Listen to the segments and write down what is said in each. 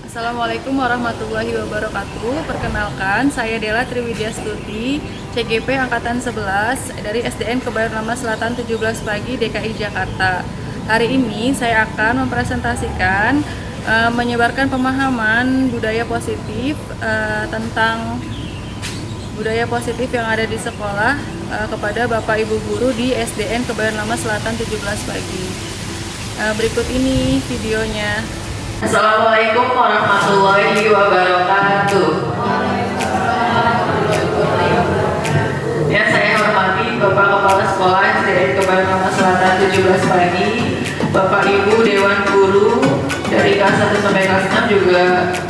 Assalamualaikum warahmatullahi wabarakatuh. Perkenalkan, saya Dela Triwidya Stuti, CGP Angkatan 11 dari SDN Kebayoran Lama Selatan 17 Pagi, DKI Jakarta. Hari ini saya akan mempresentasikan menyebarkan pemahaman budaya positif tentang budaya positif yang ada di sekolah kepada Bapak Ibu guru di SDN Kebayoran Lama Selatan 17 Pagi. Berikut ini videonya. Assalamualaikum warahmatullahi wabarakatuh. Yang saya hormati Bapak Kepala Sekolah SDN Kebayoran Lama Selatan 17 Pagi, Bapak Ibu Dewan Guru dari kelas 1 sampai kelas 6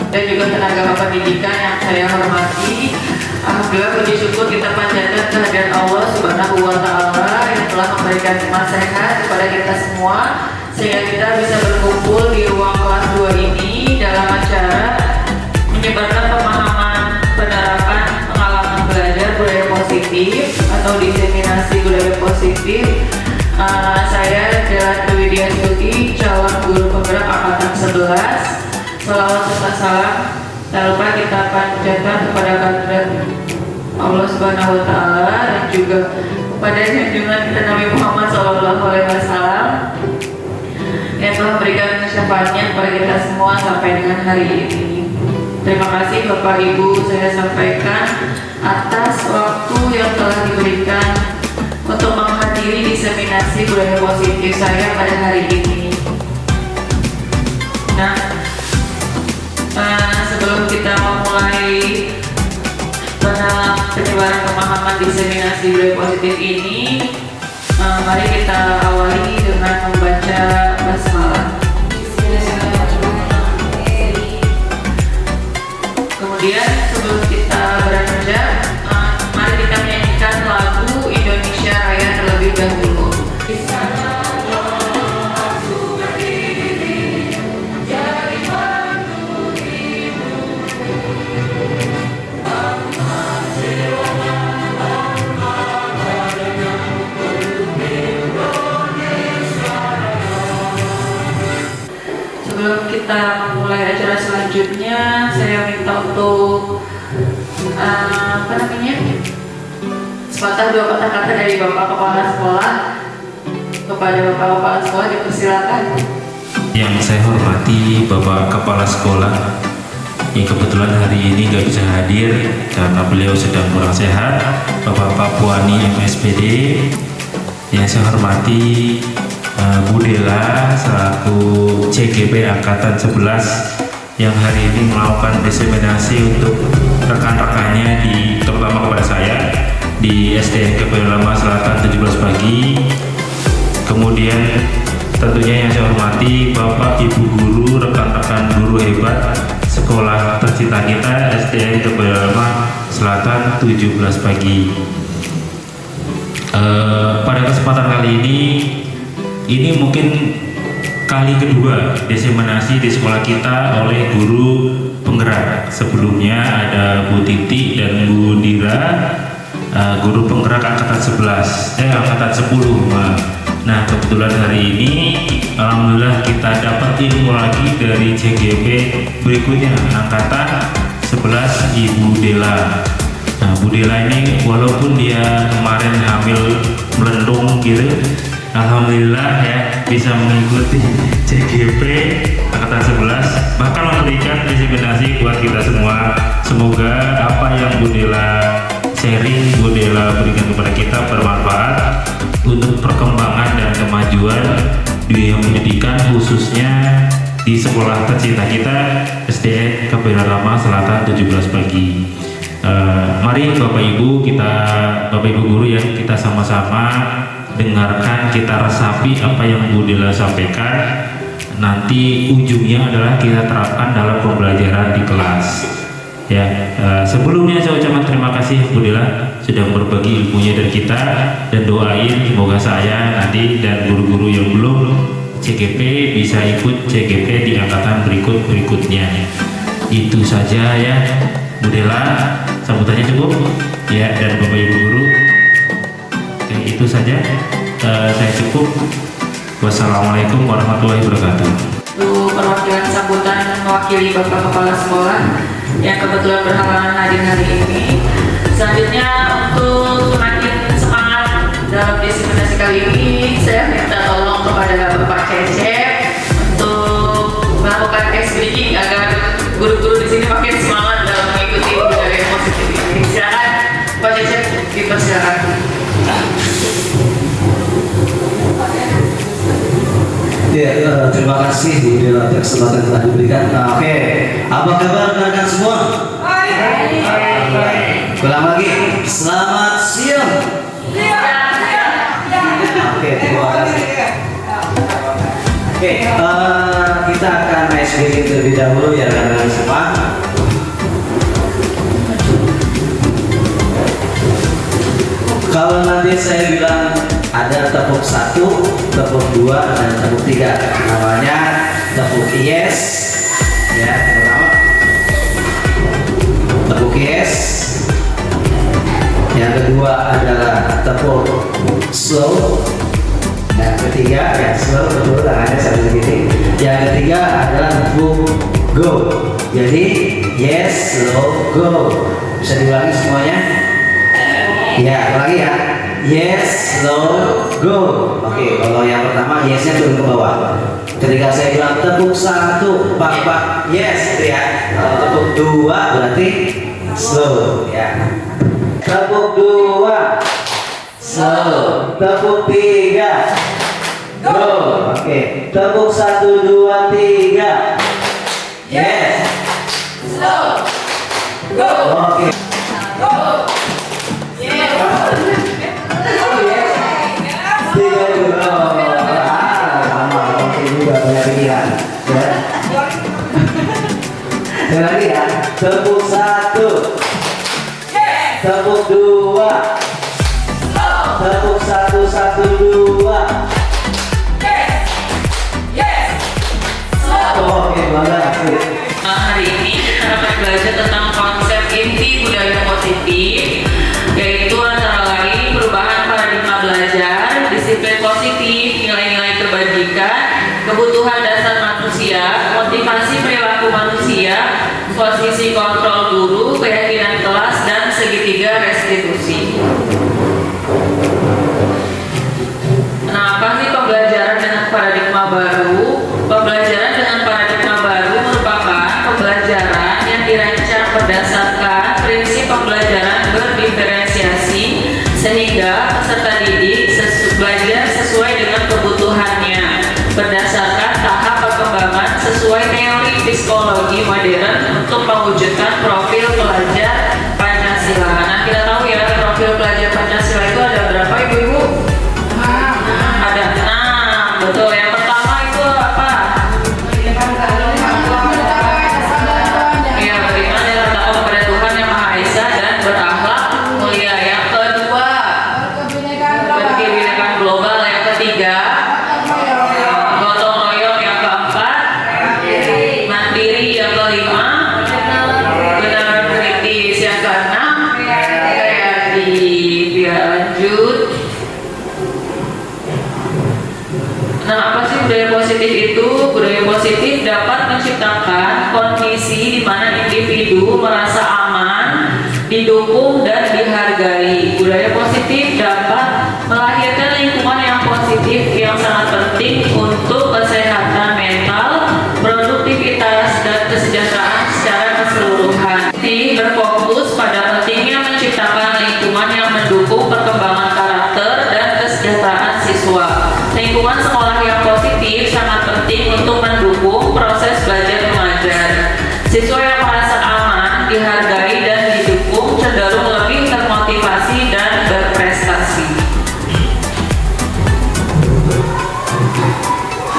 dan juga tenaga pendidikan yang saya hormati. Alhamdulillah, puji syukur kita panjatkan kehadiran Allah Subhanahu wa Ta'ala yang telah memberikan nikmat sehat kepada kita semua, sehingga kita bisa berkumpul di ruang kelas 2 ini dalam acara menyebarkan pemahaman penerapan pengalaman belajar budaya positif atau diseminasi budaya positif. Saya Dela Triwidya Stuti, calon guru penggerak angkatan 11. Salawat serta salam tak lupa kita panjatkan kepada kehadirat Allah Subhanahu wa Ta'ala dan juga pada junjungan kita Nabi Muhammad SAW yang telah memberikan syafaatnya kepada kita semua sampai dengan hari ini. Terima kasih Bapak Ibu saya sampaikan atas waktu yang telah diberikan untuk menghadiri diseminasi budaya positif saya pada hari ini. Sebelum kita memulai penyebaran pemahaman diseminasi budaya positif ini, mari kita awali dengan membaca basmalah. Kemudian sebelum kita beranjak, mari kita menyanyikan lagu Indonesia Raya terlebih dahulu. Sebelum kita memulai acara selanjutnya, saya minta untuk sepatah dua patah kata dari Bapak Kepala Sekolah kepada Bapak Kepala Sekolah, dipersilakan. Yang saya hormati Bapak Kepala Sekolah yang kebetulan hari ini nggak bisa hadir karena beliau sedang kurang sehat, Bapak Papuani MSPD. Yang saya hormati Bu Dela selaku CGP Angkatan 11 yang hari ini melakukan diseminasi untuk rekan-rekannya terutama kepada saya di SDN Kebayoran Lama Selatan 17 Pagi. Kemudian tentunya yang saya hormati Bapak Ibu guru, rekan-rekan guru hebat sekolah tercinta kita SDN Kebayoran Lama Selatan 17 Pagi. Pada kesempatan kali ini mungkin kali kedua diseminasi di sekolah kita oleh guru penggerak. Sebelumnya ada Bu Titi dan Bu Dira, guru penggerak angkatan 10. Nah, kebetulan hari ini alhamdulillah kita dapat ilmu lagi dari CGP berikutnya, angkatan 11 Ibu Dela. Nah, Bu Dela ini walaupun dia kemarin hamil melendung gitu, alhamdulillah ya bisa mengikuti CGP angkatan 11, bahkan memberikan diseminasi buat kita semua. Semoga apa yang Bu Dela sharing, Bu Dela berikan kepada kita bermanfaat untuk perkembangan dan kemajuan dunia pendidikan, khususnya di sekolah tercinta kita SDN Kebayoran Lama Selatan 17 Pagi. Mari Bapak Ibu guru ya, kita sama-sama dengarkan, kita resapi apa yang Bu Dela sampaikan. Nanti ujungnya adalah kita terapkan dalam pembelajaran di kelas. Ya, sebelumnya saya ucapkan terima kasih Bu Dela sudah berbagi ilmunya dari kita, dan doain semoga saya nanti dan guru-guru yang belum CGP bisa ikut CGP di angkatan berikutnya. Itu saja ya Bu Dela, sambutannya cukup ya, dan Bapak Ibu guru. Oke, itu saja saya cukup. Wassalamualaikum warahmatullahi wabarakatuh. Untuk perwakilan sambutan mewakili Bapak Kepala Sekolah yang kebetulan berhalangan hadir hari ini. Selanjutnya untuk semakin semangat dalam diseminasi kali ini, saya minta tolong kepada Bapak Cecep untuk melakukan ice breaking agar guru-guru di sini makin semangat dalam mengikuti budaya positif ini. Silakan Pak Cecep, dipersilakan. Ya, terima kasih Bu Dela atas kesempatan yang telah diberikan. Oke, apa kabar rekan semua? Ulang lagi, selamat siang. Oke, terima kasih. Oke, kita akan ice breaking terlebih dahulu ya rekan-rekan semua. Kalau nanti saya bilang ada tepuk 1, tepuk 2, dan tepuk 3, namanya tepuk yes, ya pertama tepuk yes, yang kedua adalah tepuk slow, yang ketiga ya slow, betul tangannya sambil segini, yang ketiga adalah tepuk go, jadi yes, slow, go. Bisa diulangi semuanya? Ya, lagi ya. Yes, slow, go. Oke, kalau yang pertama yesnya turun ke bawah. Ketika saya bilang tepuk 1, pak, yes, gitu ya. Kalau tepuk 2 berarti slow, ya. Tepuk 2, slow. Tepuk 3, go. Oke, tepuk 1, 2, 3, yes, slow, go. Oke. Sekali lagi ya, tepuk 1, tepuk 2, tepuk 1, 1, 2. Oke, bagus. Hari ini kita akan belajar tentang konsep inti budaya positif, yaitu antara lain perubahan paradigma belajar, disiplin positif, nilai-nilai kebajikan, kebutuhan dasar manusia, motivasi perilaku manusia, posisi kontrol guru, keyakinan kelas, dan segitiga restitusi. Nah, apa sih pembelajaran dengan paradigma baru? Pembelajaran dengan paradigma baru merupakan pembelajaran yang dirancang berdasarkan prinsip pembelajaran berdiferensiasi sehingga peserta didik belajar sesuai dengan kebutuhannya berdasarkan tahap perkembangan sesuai teori psikologi modern untuk mewujudkan profil pelajar Pancasila. Nah, kita tahu ya profil pelajar Pancasila itu ada berapa ibu-ibu? Ada 6, betul. Yang pertama itu apa? Ya, beriman dan bertakwa kepada Tuhan Yang Maha Esa dan berakhlak mulia. Yang kedua, berkebinekaan global. Yang ketiga, gotong royong. Yang keempat, mandiri. Yang kelima, benar kritis. Yang keenam, kreatif. Ya, lanjut. Nah, apa sih budaya positif itu? Budaya positif dapat menciptakan kondisi di mana individu merasa aman, didukung, dan dihargai. Budaya positif dapat melahirkan lingkungan yang positif yang sangat penting untuk kesehatan mental, produktivitas, dan kesejahteraan secara keseluruhan. Berfokus pada pentingnya menciptakan lingkungan yang mendukung perkembangan karakter dan kesejahteraan siswa. Lingkungan sekolah yang positif sangat penting untuk mendukung proses belajar mengajar. Siswa yang merasa aman, dihargai, dan didukung cenderung lebih termotivasi dan berprestasi.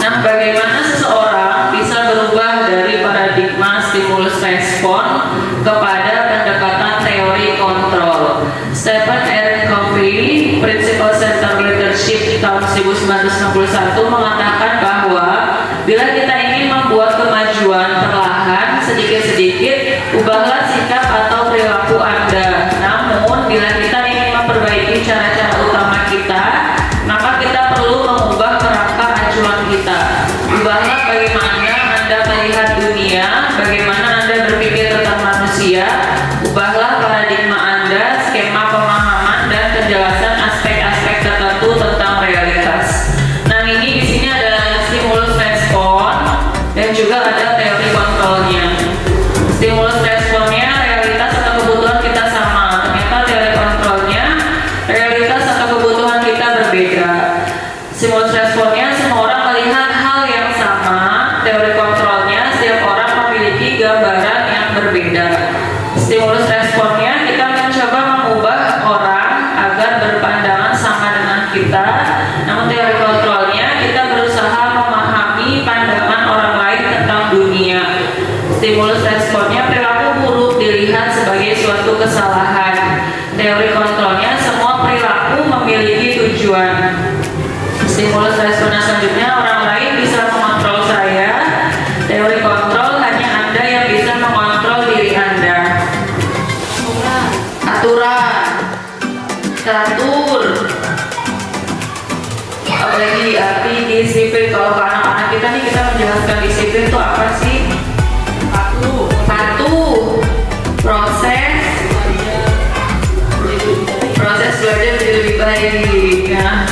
Nah, bagaimana seseorang bisa berubah dari paradigma stimulus respon kepada pendekatan teori kontrol? Stephen R. Covey, Principle Center Leadership tahun 1961 mengatakan bahwa bila kita ingin membuat kemajuan perlahan sedikit-sedikit, ubahlah sikap atau perilaku Anda. Namun, bila kita ingin memperbaiki cara-cara utama kita, maka kita perlu mengubah kerangka acuan kita. Ubahlah bagaimana Anda melihat dunia, Stimulus responnya realitas atau kebutuhan kita sama. Ternyata teori kontrolnya realitas atau kebutuhan kita berbeda. Stimulus responnya semua orang melihat hal yang sama. Teori kontrolnya setiap orang memiliki gambaran yang berbeda. Stimulus responnya kita mencoba mengubah orang agar berpandangan sama dengan kita. Namun teori kontrolnya kita berusaha memahami pandangan orang lain tentang dunia. Stimulus responnya perilaku buruk dilihat sebagai suatu kesalahan. Teori kontrolnya semua perilaku memiliki tujuan. Stimulus respon selanjutnya orang lain bisa mengontrol saya. Teori kontrol hanya Anda yang bisa mengontrol diri Anda. Aturan, teratur, apalagi arti disiplin. Kalau ke anak-anak kita nih, kita menjelaskan disiplin itu apa sih? Patuh, proses belajar menjadi lebih baik. Nah,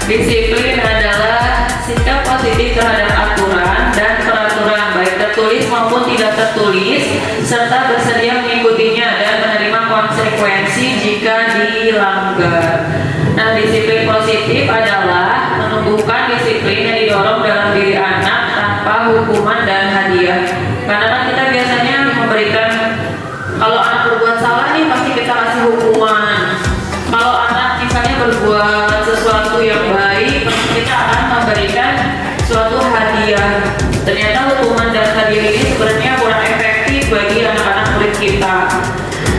disiplin adalah sikap positif terhadap aturan dan peraturan, baik tertulis maupun tidak tertulis, serta bersedia mengikutinya dan menerima konsekuensi jika dilanggar. Nah, disiplin positif adalah menumbuhkan disiplin yang didorong dalam diri anak tanpa hukuman dan hadiah. Karena kan kita biasanya memberikan, kalau anak berbuat salah nih pasti kita kasih hukuman. Kalau anak misalnya berbuat sesuatu yang baik, pasti kita akan memberikan suatu hadiah. Ternyata hukuman dan hadiah ini sebenarnya kurang efektif bagi anak-anak murid kita.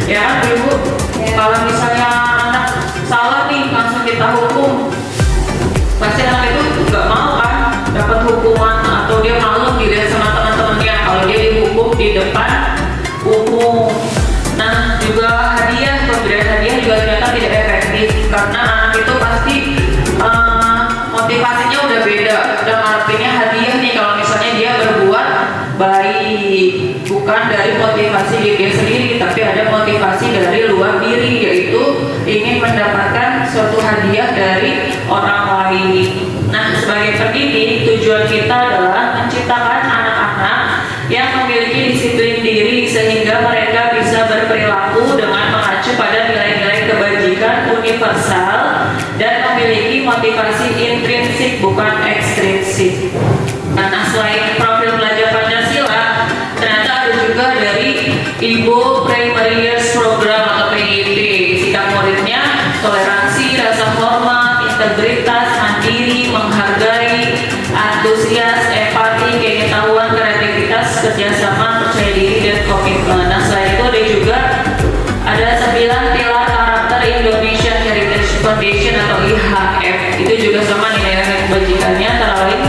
Ya kan Ibu? Kalau misalnya anak salah nih langsung kita hukum, pasti anak itu nggak mau kan dapat hukuman, atau dia malu dilihat sama teman-temannya kalau dia dihukum di depan umum. Nah, juga hadiah, pemberian hadiah juga ternyata tidak efektif karena anak itu pasti motivasinya udah beda. Dan artinya hadiah nih kalau misalnya dia berbuat baik, bukan dari motivasi diri sendiri, tapi ada motivasi dari luar diri, yaitu ingin mendapatkan suatu hadiah dari orang lain. Nah, sebagai pendidik, tujuan kita adalah menciptakan anak-anak yang memiliki disiplin diri sehingga mereka bisa berperilaku dengan mengacu pada nilai-nilai kebajikan universal dan memiliki motivasi intrinsik bukan ekstrinsik. Nah, selain profil belajar Pancasila, ternyata ada juga dari Ibu Primary Years Program atau PIP. Sikap muridnya toleransi, rasa hormat, integritas, mandiri, menghargai, antusias, empati, keingintahuan, kreativitas, kerjasama, percaya diri, dan komitmen. Nah, selain itu ada juga ada 9 pilar karakter Indonesian Heritage Foundation atau IHF. Itu juga sama nilai-nilai kebajikannya, antara lain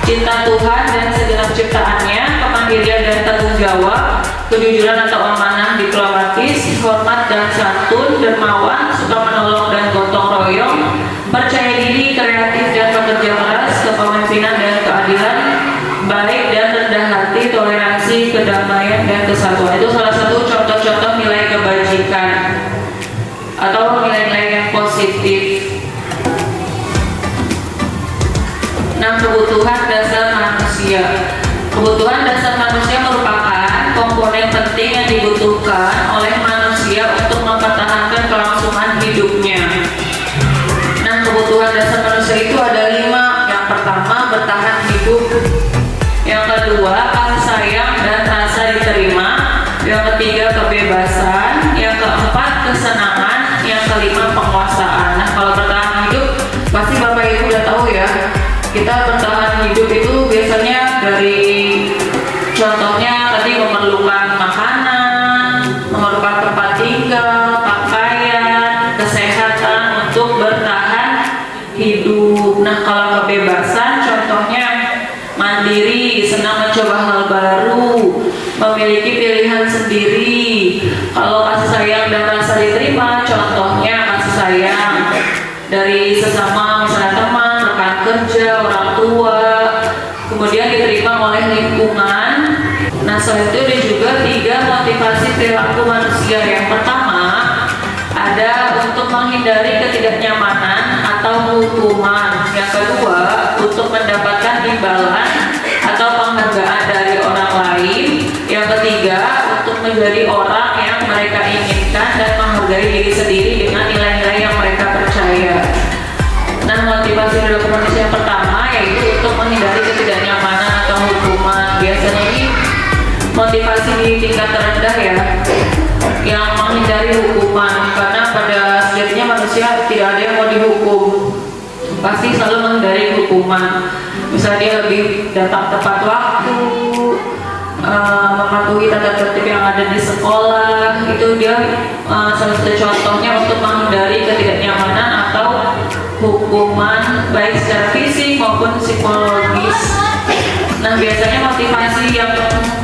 cinta Tuhan dan segenap ciptaannya, kemandirian dan tanggung jawab, kejujuran atau amanah diplomatis, hormat dan santun, dermawan, suka menolong dan gotong royong, percaya diri, kreatif dan bekerja keras, kepemimpinan dan keadilan, baik dan rendah hati, toleransi, kedamaian dan kesatuan. Itu salah satu contoh-contoh nilai kebajikan atau nilai-nilai yang positif. Nah, kebutuhan dasar manusia. Kebutuhan dasar manusia merupakan komponen penting yang dibutuhkan oleh manusia untuk mempertahankan kelangsungan hidupnya. Nah, kebutuhan dasar manusia itu ada 5. Yang pertama, bertahan hidup. Yang kedua, kasih sayang dan rasa diterima. Yang ketiga, kebebasan. Yang keempat, kesenangan. Yang kelima, penguasaan. Nah, kalau bertahan hidup, pasti Bapak Ibu udah tahu ya. Kita bertahan hidup itu biasanya dari, contohnya tadi memerlukan makanan, memerlukan tempat tinggal, pakaian, kesehatan untuk bertahan hidup. Nah, kalau kebebasan contohnya mandiri, senang mencoba hal baru, memiliki pilihan sendiri. Kalau kasih sayang dan rasa diterima, contohnya kasih sayang dari sesama, misalnya teman, rekan kerja, orang tua, kemudian diterima oleh lingkungan. Nah, selain itu ada juga 3 motivasi perilaku manusia. Yang pertama, ada untuk menghindari ketidaknyamanan atau hukuman. Yang kedua, untuk mendapatkan imbalan atau penghargaan dari orang lain. Yang ketiga, untuk menjadi orang yang mereka inginkan dan menghargai diri sendiri dengan nilai-nilai yang mereka percaya. Nah, motivasi rekomendasi yang pertama yaitu untuk menghindari ketidaknyamanan atau hukuman. Biasanya ini motivasi di tingkat terendah ya, yang menghindari hukuman, karena pada sejatinya manusia tidak ada yang mau dihukum, pasti selalu menghindari hukuman. Misalnya dia lebih datang tepat waktu, mematuhi tata tertib yang ada di sekolah, itu dia salah satu contohnya untuk menghindari ketidaknyamanan atau hukuman baik secara fisik maupun psikologis. Nah, biasanya motivasi yang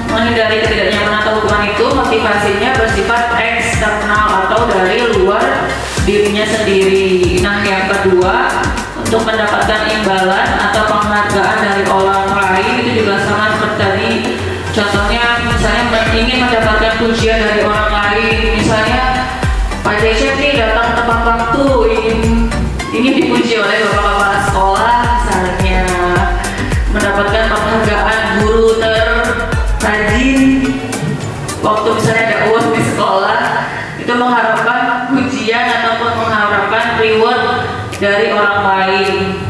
menghindari ketidaknyamanan atau hukuman itu motivasinya bersifat eksternal atau dari luar dirinya sendiri. Nah, yang kedua, untuk mendapatkan imbalan atau penghargaan dari orang lain itu juga sama seperti tadi. Contohnya, misalnya ingin mendapatkan pujian dari orang lain, misalnya Pak Cecep nih datang tepat waktu, ingin dipuji oleh bapak kepala sekolah, misalnya mendapatkan penghargaan guru terrajin waktu misalnya ada UAS di sekolah, itu mengharapkan pujian ataupun mengharapkan reward dari orang lain.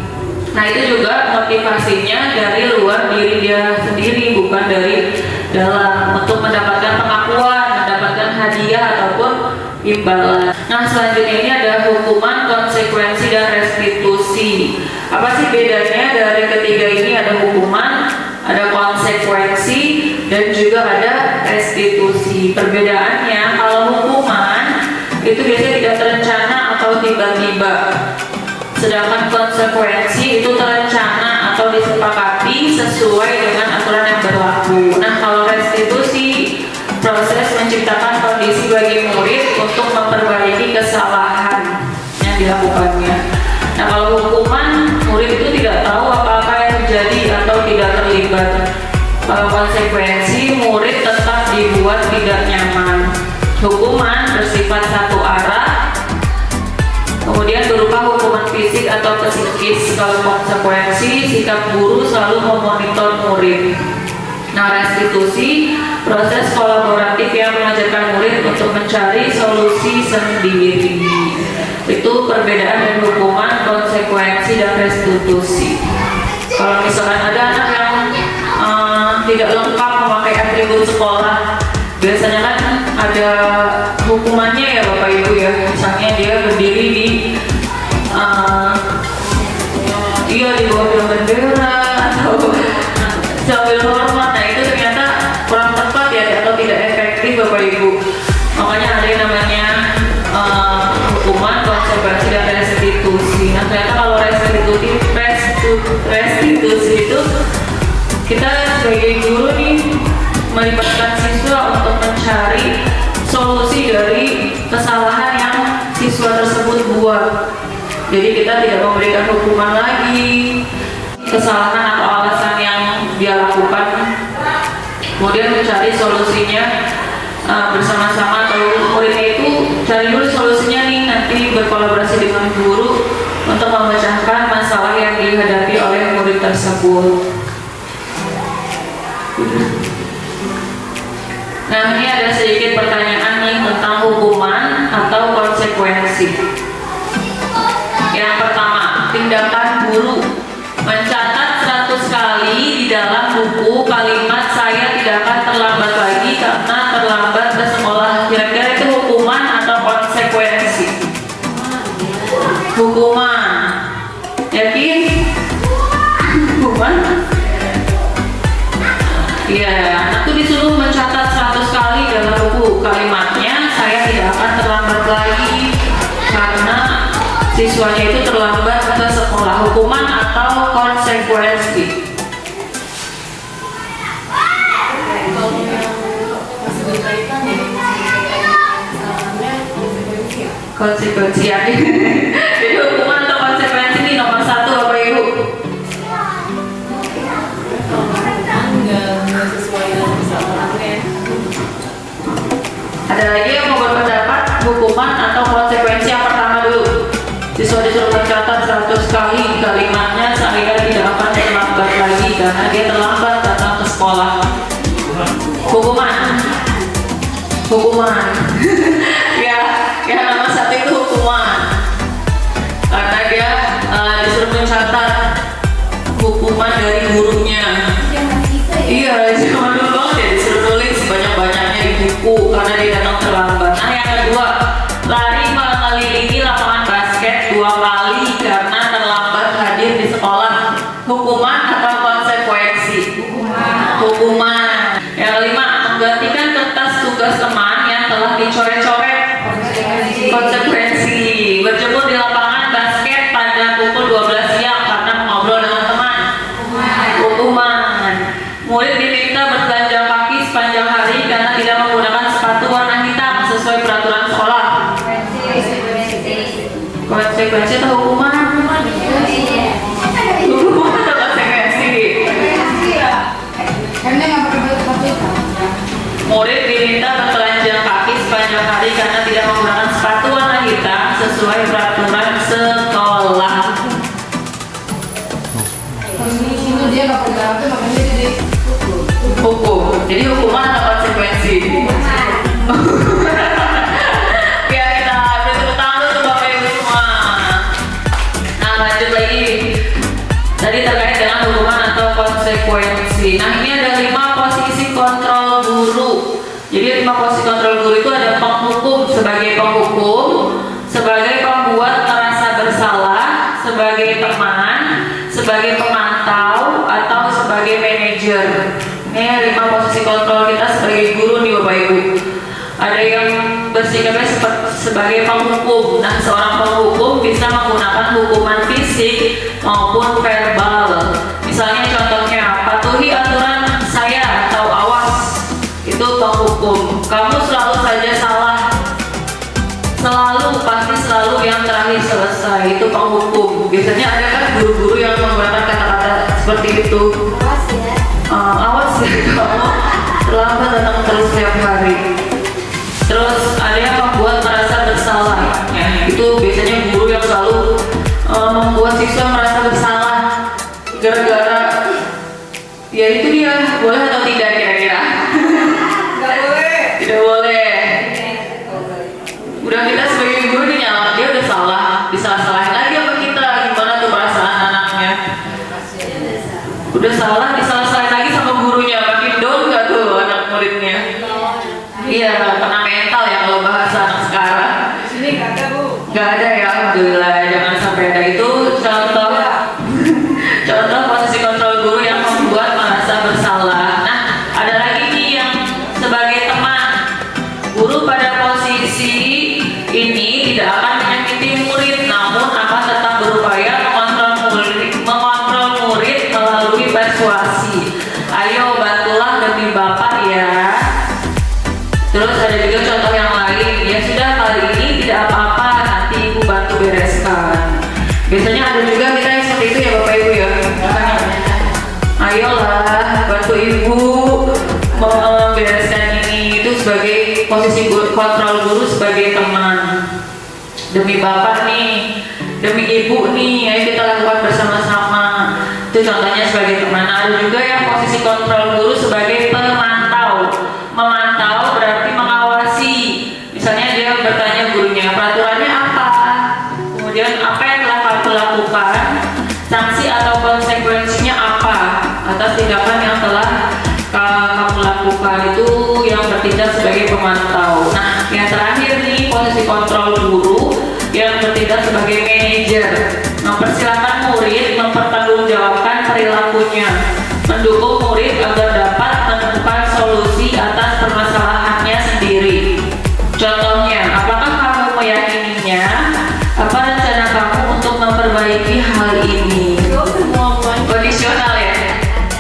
Nah, itu juga motivasinya dari luar diri dia sendiri, bukan dari dalam, untuk mendapatkan pengakuan, mendapatkan hadiah ataupun imbalan. Nah, selanjutnya ini ada hukuman, konsekuensi, dan restitusi. Apa sih bedanya dari ketiga ini? Ada hukuman, ada konsekuensi, dan juga ada restitusi. Perbedaannya, kalau hukuman itu biasanya tidak terencana atau tiba-tiba, sedangkan konsekuensi itu terencana atau disepakati sesuai dengan aturan yang berlaku. Nah, kalau restitusi, proses menciptakan kondisi bagi murid untuk memperbaiki kesalahan yang dilakukannya. Nah, kalau hukuman, murid itu tidak tahu apa-apa yang terjadi atau tidak terlibat. Kalau konsekuensi, murid tetap dibuat tidak nyaman. Hukuman bersifat satu arah, kemudian berupa hukuman fisik atau psikis. Kalau konsekuensi, sikap guru selalu memonitor murid. Nah, restitusi, proses kolaboratif yang mengajarkan murid untuk mencari solusi sendiri. Itu perbedaan dari hukuman, konsekuensi, dan restitusi. Kalau misalkan ada anak yang tidak lengkap memakai atribut sekolah, biasanya kan ada hukumannya ya Bapak Ibu ya. Misalnya dia berdiri di di bawah bendera atau sambil hormat. Nah, itu ternyata kurang tepat ya, atau tidak efektif Bapak Ibu. Makanya ada yang namanya hukuman, konsekuensi, dan restitusi. Nah, ternyata kalau restitusi itu kita sebagai guru nih melibatkan siswa untuk mencari solusi dari kesalahan yang siswa tersebut buat. Jadi kita tidak memberikan hukuman lagi, kesalahan atau alasan yang dia lakukan, kemudian mencari solusinya bersama-sama, atau muridnya itu cari dulu solusinya nih, nanti berkolaborasi dengan guru untuk memecahkan masalah yang dihadapi oleh murid tersebut. Nah, ini ada sedikit pertanyaan nih tentang hukuman atau konsekuensi. Yang pertama, tindakan guru mencatat 100 kali di dalam buku kalimat "saya tidak akan terlambat lagi karena terlambat ke sekolah". Kira-kira itu hukuman atau konsekuensi? Hukuman. Yakin? Hukuman? Iya, aku disuruh mencatat 100 kali dalam buku kalimatnya "saya tidak akan terlambat lagi" karena siswanya itu terlambat ke sekolah. Hukuman atau konsekuensi? Konsekuensi ya. Jadi hukuman atau konsekuensi ini nomor 1 Bapak Ibu. Ada lagi yang mau berpendapat hukuman atau konsekuensi? Yang pertama dulu, siswa disuruh mencatat 100 kali kalimatnya "saya tidak akan terlambat lagi" karena dia terlambat datang ke sekolah. Hukuman. hukuman. ya nomor 1 itu hukuman, karena dia disuruh mencatat hukuman dari gurunya. Iya, zaman dulu banget ya, disuruh tulis banyak-banyaknya di buku karena dia datang terlambat. Nah, yang kedua, lari mengelilingi lapangan basket 2 kali karena terlambat hadir di sekolah. Hukuman atau konsekuensi? Hukuman. Yang kelima, menggantikan kertas tugas teman yang telah dicoret-coret. Konsekuensi. Berjemur di lapangan basket pada pukul 12 siang karena mengobrol dengan teman. Hukuman. Murid diminta bertelanjang kaki sepanjang hari karena tidak menggunakan sepatu warna hitam sesuai peraturan sekolah. Konsekuensi atau hukuman? Hukuman atau konsekuensi? Murid diminta bertelanjang kaki sepanjang hari karena tidak menggunakan sepatu warna hitam sesuai peraturan sekolah. Hukum. Jadi hukuman atau konsekuensi? Ya, kita ambil tepuk tangan dulu Bapak Ibu semua. Nah, lanjut lagi. Tadi terkait dengan hukuman atau konsekuensi. Nah, ini ada 5 posisi kontrol guru. Jadi 5 posisi kontrol guru itu ada penghukum sebagai penghukum, sebagai pembuat merasa bersalah, sebagai teman, sebagai pemantau, atau sebagai manajer. Ini 5 posisi kontrol kita sebagai guru nih Bapak Ibu. Ada yang bersikapnya sebagai penghukum. Nah, seorang penghukum bisa menggunakan hukuman fisik maupun verbal. Misalnya contohnya, patuhi aturan saya atau awas. Itu penghukum. Kamu selalu saja salah. Selalu, pasti selalu yang terakhir selesai. Itu penghukum. Biasanya ada kan guru-guru yang menggunakan kata-kata seperti itu. Awas ya, kamu terlambat datang terus setiap hari. Terus ada yang membuat merasa bersalah. Ya, itu biasanya guru yang selalu membuat siswa merasa bersalah gara-gara ya itu dia. Boleh atau tidak kira-kira? Nggak boleh. Tidak boleh. Udah kita sebagai guru dinyalakan, dia udah salah, disalah-salahin lagi sama kita. Gimana tuh perasaan anaknya? Udah salah, disalah-salahin lagi sama gurunya. Makin down gak tuh anak muridnya? Iya, kena mental ya kalau bahasa anak sekarang. Di sini nggak ada Bu. Nggak ada ya, alhamdulillah. Jangan sampai ada. Itu contoh posisi kontrol guru yang membuat merasa bersalah. Nah, ada lagi nih yang sebagai teman. Guru pada posisi ini tidak akan menyakiti murid, namun akan tetap berupaya mengontrol murid melalui persuasi. Ayo bantulah demi Bapak ya. Terus ada juga contoh yang lain. Ya sudah, kali ini tidak apa-apa, nanti Ibu bantu bereskan. Biasanya ada juga kita yang seperti itu ya Bapak Ibu ya. Ayolah bantu Ibu membereskan ini. Itu sebagai posisi kontrol guru sebagai teman. Demi Bapak nih, demi Ibu nih, ayo kita lakukan bersama-sama. Itu contohnya sebagai teman. Ada juga yang posisi kontrol guru sebagai pemantau. Memantau berarti mengawasi. Misalnya dia bertanya gurunya, peraturannya apa? Kemudian apa yang telah kamu lakukan? Sanksi atau konsekuensinya apa atas tindakan yang telah kamu lakukan? Itu yang bertindak sebagai pemantau. Nah, yang terakhir nih posisi kontrol guru yang bertindak sebagai manajer. Mempersilahkan murid mempertanggungjawabkan perilakunya, mendukung murid agar dapat menemukan solusi atas permasalahannya sendiri. Contohnya, apakah kamu meyakininya? Apa rencana kamu untuk memperbaiki hal ini? Kondisional ya.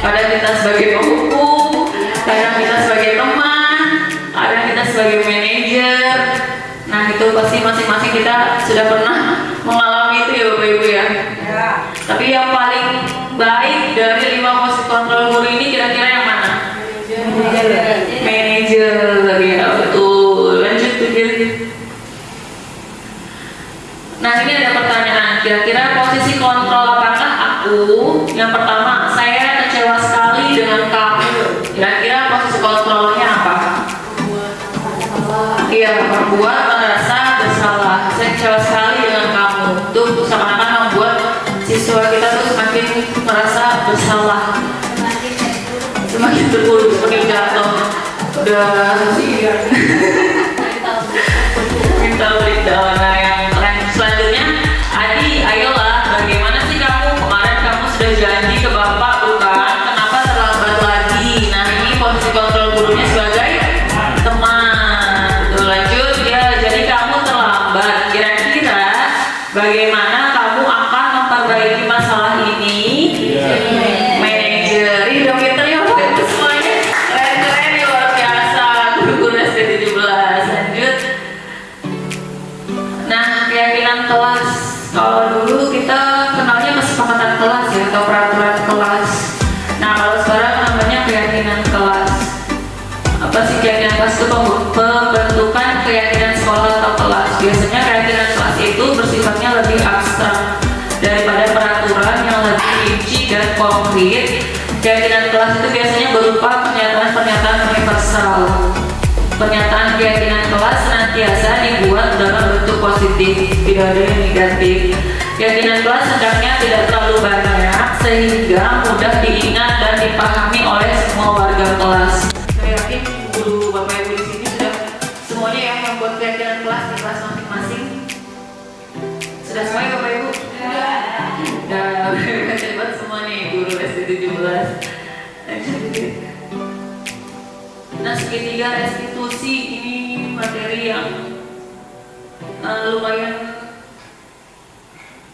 Kadang kita sebagai penghukum, kadang kita sebagai teman, kadang kita sebagai manajer. Nah, itu pasti masing-masing kita sudah pernah mengalami itu ya Bapak Ibu ya. Tapi yang paling baik dari 5 posisi kontrol guru ini kira-kira yang mana? Manajer ya, betul. Lanjut tuh. Nah, ini ada pertanyaan. Kira-kira posisi kontrol apakah aku? Yang pertama, saya kecewa sekali dengan kamu. Kira-kira posisi kontrolnya apa? Iya, membuat merasa bersalah. Saya kecewa sekali dengan kamu. Itu seakan-akan membuat siswa kita tuh semakin merasa bersalah, semakin terpuruk, semakin jatuh. Udah minta breakdown. Nah, yang selanjutnya, Adi, ayolah, bagaimana sih kamu? Kemarin kamu sudah janji ke bapak, bukan? Kenapa terlambat lagi? Nah, ini posisi kontrol gurunya sebagai teman. Tuh, lanjut ya. Jadi kamu terlambat. Kira-kira bagaimana kamu akan memperbaiki masalah ini? Manajer, ini dong pinter ya, Pak. Itu semuanya keren-keren ya, luar biasa. Guru-guru SD 17. Lanjut. Nah, keyakinan kelas. Kalau dulu kita kenalnya kesepakatan kelas ya, atau peraturan kelas. Nah, kalau sekarang namanya keyakinan kelas. Apa sih keyakinan kelas? Itu pembentukan keyakinan sekolah atau kelas. Biasanya keyakinan kelas itu bersifatnya lebih abstrak daripada peraturan yang lebih rinci dan konkret. Keyakinan kelas itu biasanya berupa pernyataan-pernyataan universal. Pernyataan keyakinan kelas senantiasa dibuat dalam bentuk positif, tidak ada yang negatif. Keyakinan kelas hendaknya tidak terlalu banyak sehingga mudah diingat dan dipahami oleh semua warga kelas. Saya yakin guru bapak ibu di sini sudah semuanya yang membuat keyakinan kelas di kelas masing-masing. Sudah semua ya bapak ibu? Sudah. Hebat semua nih guru SD 17. Nah, segitiga restitusi ini materi yang lumayan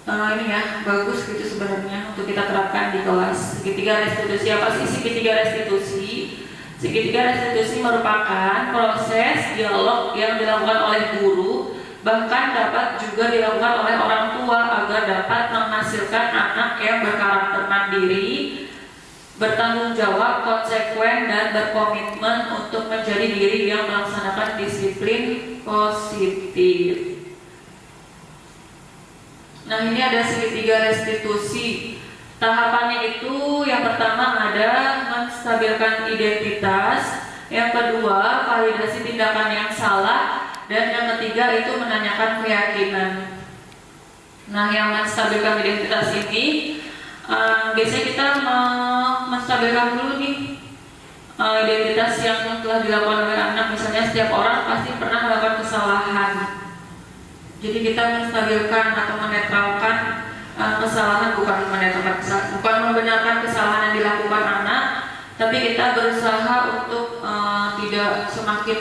ini ya, bagus gitu sebenarnya untuk kita terapkan di kelas. Segitiga restitusi, apa sih segitiga restitusi? Segitiga restitusi merupakan proses dialog yang dilakukan oleh guru, bahkan dapat juga dilakukan oleh orang tua agar dapat menghasilkan anak yang berkarakter mandiri, bertanggung jawab, konsekuen, dan berkomitmen untuk menjadi diri yang melaksanakan disiplin positif. Nah, ini ada segitiga restitusi. Tahapannya itu yang pertama ada menstabilkan identitas, yang kedua validasi tindakan yang salah, dan yang ketiga itu menanyakan keyakinan. Nah, yang menstabilkan identitas ini biasanya kita menstabilkan dulu nih identitas yang telah dilakukan oleh anak. Misalnya setiap orang pasti pernah melakukan kesalahan. Jadi kita menstabilkan atau menetralkan kesalahan, bukan membenarkan kesalahan yang dilakukan anak, tapi kita berusaha untuk tidak semakin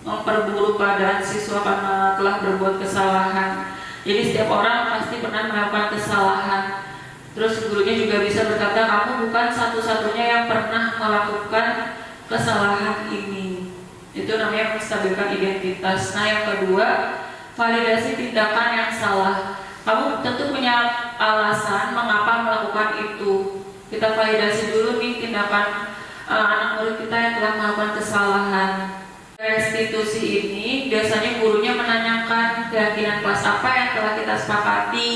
memperburuk keadaan siswa karena telah berbuat kesalahan. Jadi setiap orang pasti pernah melakukan kesalahan. Terus gurunya juga bisa berkata, kamu bukan satu-satunya yang pernah melakukan kesalahan ini. Itu namanya menstabilkan identitas. Nah, yang kedua, validasi tindakan yang salah. Kamu tentu punya alasan mengapa melakukan itu. Kita validasi dulu nih tindakan anak murid kita yang telah melakukan kesalahan. Restitusi ini biasanya gurunya menanyakan keyakinan kelas apa yang telah kita sepakati,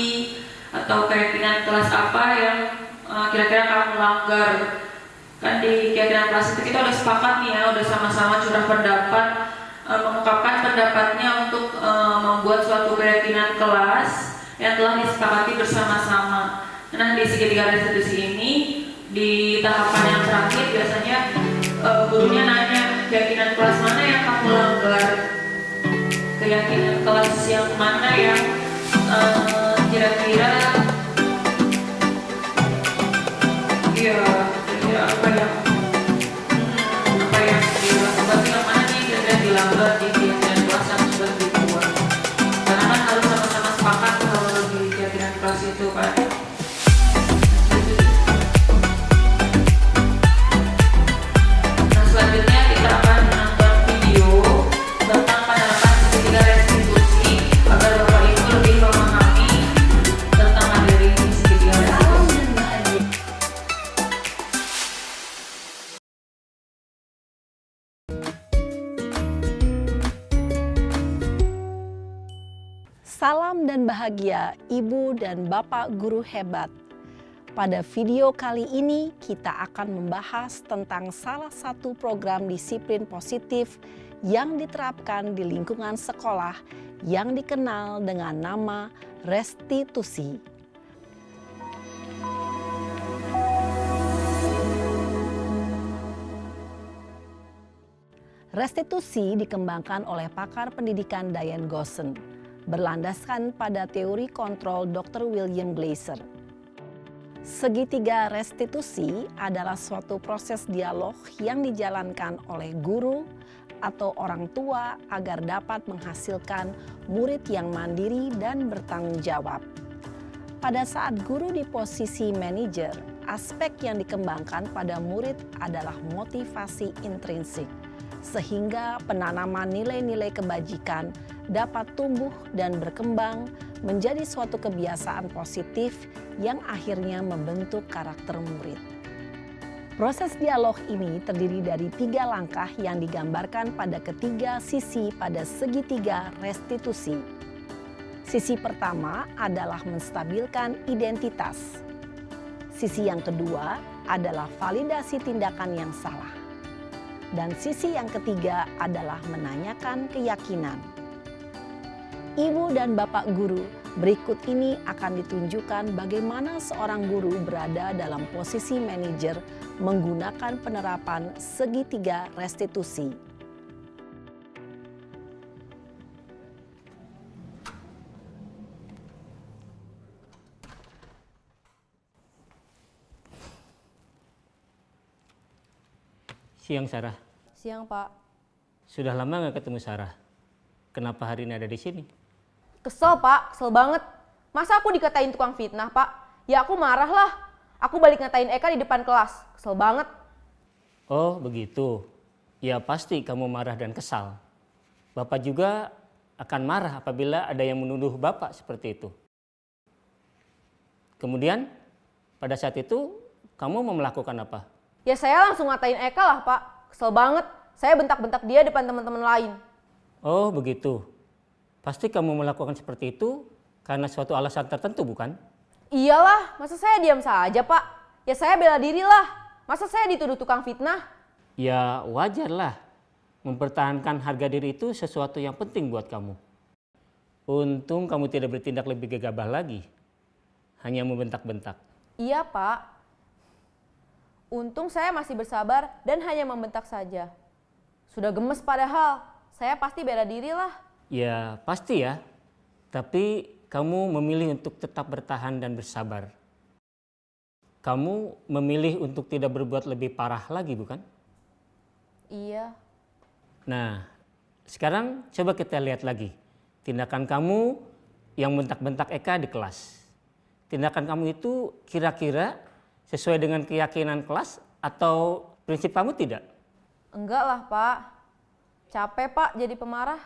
atau keyakinan kelas apa yang kira-kira kamu langgar. Kan di keyakinan kelas itu kita udah sepakat nih ya, udah sama-sama curah pendapat, mengungkapkan pendapatnya untuk membuat suatu keyakinan kelas yang telah disepakati bersama-sama. Nah, di segitiga restitusi ini, di tahapan yang terakhir biasanya gurunya nanya, keyakinan kelas mana yang kamu langgar, keyakinan kelas yang mana yang kira-kira apa yang dilakukan, yang mana nih kira-kira dilanggar di keyakinan kelas yang sudah dibuat. Karena kan harus sama-sama sepakat kalau di keyakinan kelas itu kan. Nah, selanjutnya kita akan menonton video tentang penerapan segitiga restitusi agar Bapak Ibu lebih memahami tentang materi segitiga restitusi. Salam dan bahagia Ibu dan Bapak guru hebat. Pada video kali ini kita akan membahas tentang salah satu program disiplin positif yang diterapkan di lingkungan sekolah yang dikenal dengan nama restitusi. Restitusi dikembangkan oleh pakar pendidikan Diane Gosson, berlandaskan pada teori kontrol Dr. William Glasser. Segitiga restitusi adalah suatu proses dialog yang dijalankan oleh guru atau orang tua agar dapat menghasilkan murid yang mandiri dan bertanggung jawab. Pada saat guru di posisi manajer, aspek yang dikembangkan pada murid adalah motivasi intrinsik, sehingga penanaman nilai-nilai kebajikan dapat tumbuh dan berkembang menjadi suatu kebiasaan positif yang akhirnya membentuk karakter murid. Proses dialog ini terdiri dari 3 langkah yang digambarkan pada ketiga sisi pada segitiga restitusi. Sisi pertama adalah menstabilkan identitas. Sisi yang kedua adalah validasi tindakan yang salah. Dan sisi yang ketiga adalah menanyakan keyakinan. Ibu dan Bapak guru, berikut ini akan ditunjukkan bagaimana seorang guru berada dalam posisi manajer menggunakan penerapan segitiga restitusi. Siang, Sarah. Siang, Pak. Sudah lama nggak ketemu Sarah. Kenapa hari ini ada di sini? Kesel, Pak. Kesel banget. Masa aku dikatain tukang fitnah, Pak? Ya aku marah lah. Aku balik ngatain Eka di depan kelas. Kesel banget. Oh, begitu. Ya pasti kamu marah dan kesal. Bapak juga akan marah apabila ada yang menuduh Bapak seperti itu. Kemudian, pada saat itu, kamu mau melakukan apa? Ya saya langsung ngatain Eka lah, Pak. Kesel banget. Saya bentak-bentak dia depan teman-teman lain. Oh, begitu. Pasti kamu melakukan seperti itu karena suatu alasan tertentu, bukan? Iyalah, masa saya diam saja, Pak? Ya saya bela diri lah. Masa saya dituduh tukang fitnah? Ya wajarlah. Mempertahankan harga diri itu sesuatu yang penting buat kamu. Untung kamu tidak bertindak lebih gegabah lagi. Hanya membentak-bentak. Iya, Pak. Untung saya masih bersabar dan hanya membentak saja. Sudah gemes padahal. Saya pasti bela diri lah. Ya pasti ya. Tapi kamu memilih untuk tetap bertahan dan bersabar. Kamu memilih untuk tidak berbuat lebih parah lagi, bukan? Iya. Nah, sekarang coba kita lihat lagi. Tindakan kamu yang bentak-bentak Eka di kelas. Tindakan kamu itu kira-kira sesuai dengan keyakinan kelas atau prinsip kamu tidak? Enggak lah, Pak. Capek, Pak, jadi pemarah.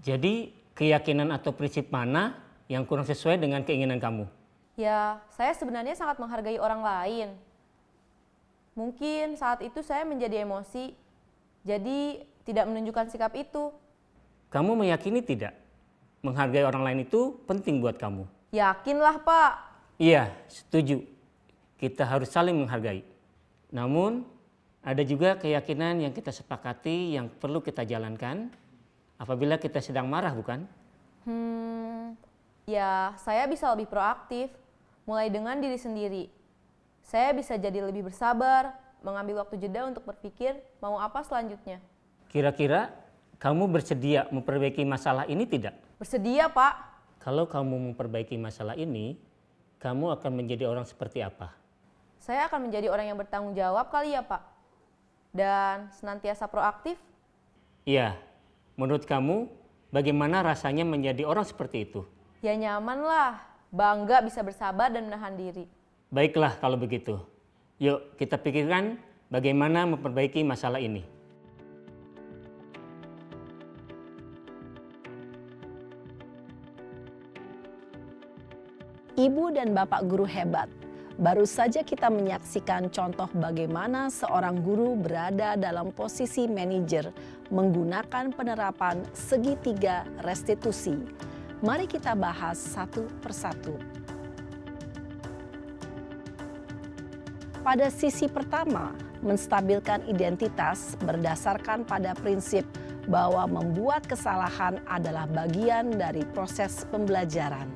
Jadi keyakinan atau prinsip mana yang kurang sesuai dengan keinginan kamu? Ya, saya sebenarnya sangat menghargai orang lain. Mungkin saat itu saya menjadi emosi, jadi tidak menunjukkan sikap itu. Kamu meyakini tidak? Menghargai orang lain itu penting buat kamu. Yakinlah, Pak. Iya, setuju. Kita harus saling menghargai. Namun, ada juga keyakinan yang kita sepakati yang perlu kita jalankan apabila kita sedang marah, bukan? Ya, saya bisa lebih proaktif, mulai dengan diri sendiri. Saya bisa jadi lebih bersabar, mengambil waktu jeda untuk berpikir mau apa selanjutnya. Kira-kira kamu bersedia memperbaiki masalah ini tidak? Bersedia, Pak. Kalau kamu memperbaiki masalah ini, kamu akan menjadi orang seperti apa? Saya akan menjadi orang yang bertanggung jawab kali ya, Pak. Dan senantiasa proaktif. Iya, menurut kamu bagaimana rasanya menjadi orang seperti itu? Ya nyaman lah, bangga bisa bersabar dan menahan diri. Baiklah kalau begitu. Yuk kita pikirkan bagaimana memperbaiki masalah ini. Ibu dan Bapak guru hebat. Baru saja kita menyaksikan contoh bagaimana seorang guru berada dalam posisi manajer menggunakan penerapan segitiga restitusi. Mari kita bahas satu persatu. Pada sisi pertama, menstabilkan identitas berdasarkan pada prinsip bahwa membuat kesalahan adalah bagian dari proses pembelajaran.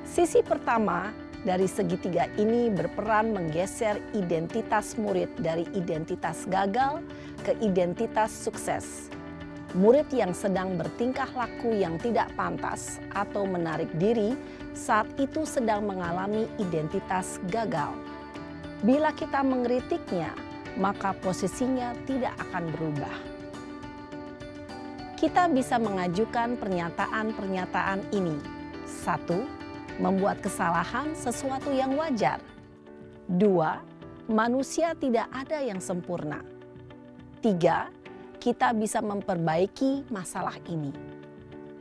Sisi pertama dari segitiga ini berperan menggeser identitas murid dari identitas gagal ke identitas sukses. Murid yang sedang bertingkah laku yang tidak pantas atau menarik diri saat itu sedang mengalami identitas gagal. Bila kita mengkritiknya, maka posisinya tidak akan berubah. Kita bisa mengajukan pernyataan-pernyataan ini. 1. Membuat kesalahan sesuatu yang wajar. 2. Manusia tidak ada yang sempurna. 3. Kita bisa memperbaiki masalah ini.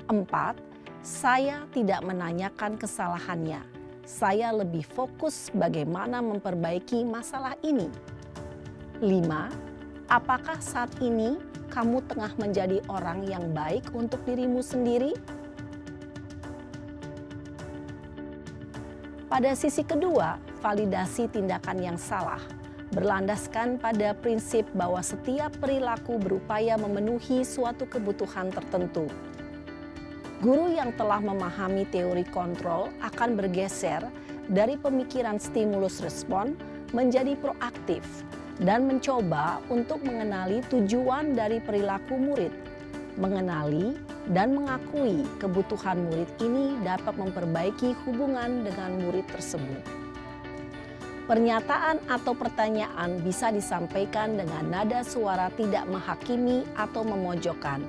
4. Saya tidak menanyakan kesalahannya. Saya lebih fokus bagaimana memperbaiki masalah ini. 5. Apakah saat ini kamu tengah menjadi orang yang baik untuk dirimu sendiri? Pada sisi kedua, validasi tindakan yang salah berlandaskan pada prinsip bahwa setiap perilaku berupaya memenuhi suatu kebutuhan tertentu. Guru yang telah memahami teori kontrol akan bergeser dari pemikiran stimulus respon menjadi proaktif dan mencoba untuk mengenali tujuan dari perilaku murid. Mengenali dan mengakui kebutuhan murid ini dapat memperbaiki hubungan dengan murid tersebut. Pernyataan atau pertanyaan bisa disampaikan dengan nada suara tidak menghakimi atau memojokkan,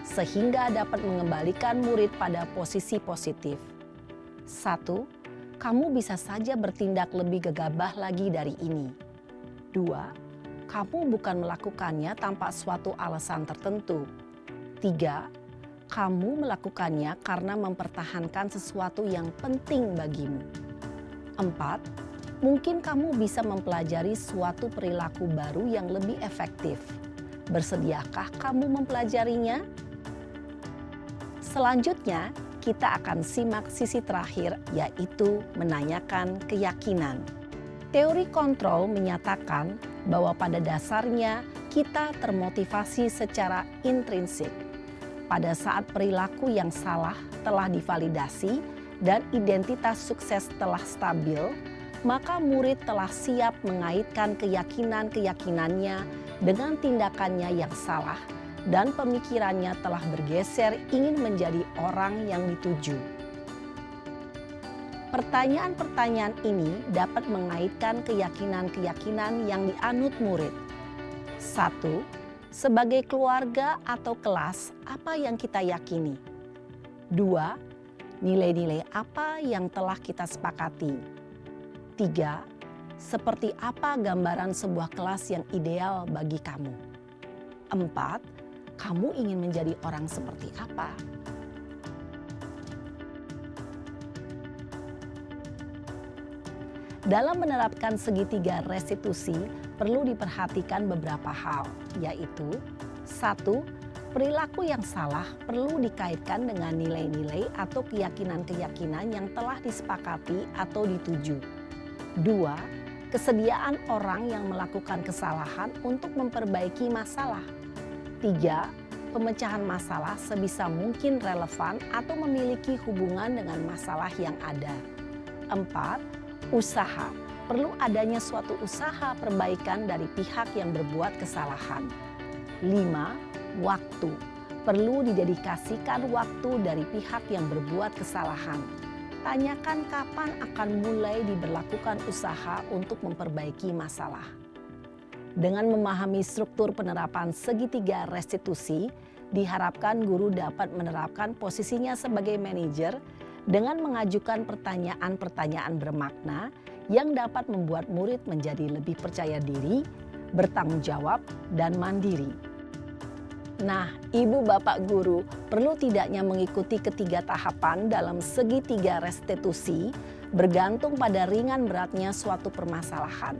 sehingga dapat mengembalikan murid pada posisi positif. 1. Kamu bisa saja bertindak lebih gegabah lagi dari ini. 2. Kamu bukan melakukannya tanpa suatu alasan tertentu. 3. Kamu melakukannya karena mempertahankan sesuatu yang penting bagimu. 4. Mungkin kamu bisa mempelajari suatu perilaku baru yang lebih efektif. Bersediakah kamu mempelajarinya? Selanjutnya, kita akan simak sisi terakhir, yaitu menanyakan keyakinan. Teori kontrol menyatakan bahwa pada dasarnya kita termotivasi secara intrinsik. Pada saat perilaku yang salah telah divalidasi dan identitas sukses telah stabil, maka murid telah siap mengaitkan keyakinan-keyakinannya dengan tindakannya yang salah dan pemikirannya telah bergeser ingin menjadi orang yang dituju. Pertanyaan-pertanyaan ini dapat mengaitkan keyakinan-keyakinan yang dianut murid. 1. Sebagai keluarga atau kelas, apa yang kita yakini? 2. Nilai-nilai apa yang telah kita sepakati? 3. Seperti apa gambaran sebuah kelas yang ideal bagi kamu? 4. Kamu ingin menjadi orang seperti apa? Dalam menerapkan segitiga restitusi, perlu diperhatikan beberapa hal, yaitu 1. Perilaku yang salah perlu dikaitkan dengan nilai-nilai atau keyakinan-keyakinan yang telah disepakati atau dituju. 2. Kesediaan orang yang melakukan kesalahan untuk memperbaiki masalah. 3. Pemecahan masalah sebisa mungkin relevan atau memiliki hubungan dengan masalah yang ada. 4. Usaha. Perlu adanya suatu usaha perbaikan dari pihak yang berbuat kesalahan. 5. Waktu. Perlu didedikasikan waktu dari pihak yang berbuat kesalahan. Tanyakan kapan akan mulai diberlakukan usaha untuk memperbaiki masalah. Dengan memahami struktur penerapan segitiga restitusi, diharapkan guru dapat menerapkan posisinya sebagai manajer dengan mengajukan pertanyaan-pertanyaan bermakna yang dapat membuat murid menjadi lebih percaya diri, bertanggung jawab, dan mandiri. Nah, ibu bapak guru perlu tidaknya mengikuti ketiga tahapan dalam segitiga restitusi bergantung pada ringan beratnya suatu permasalahan.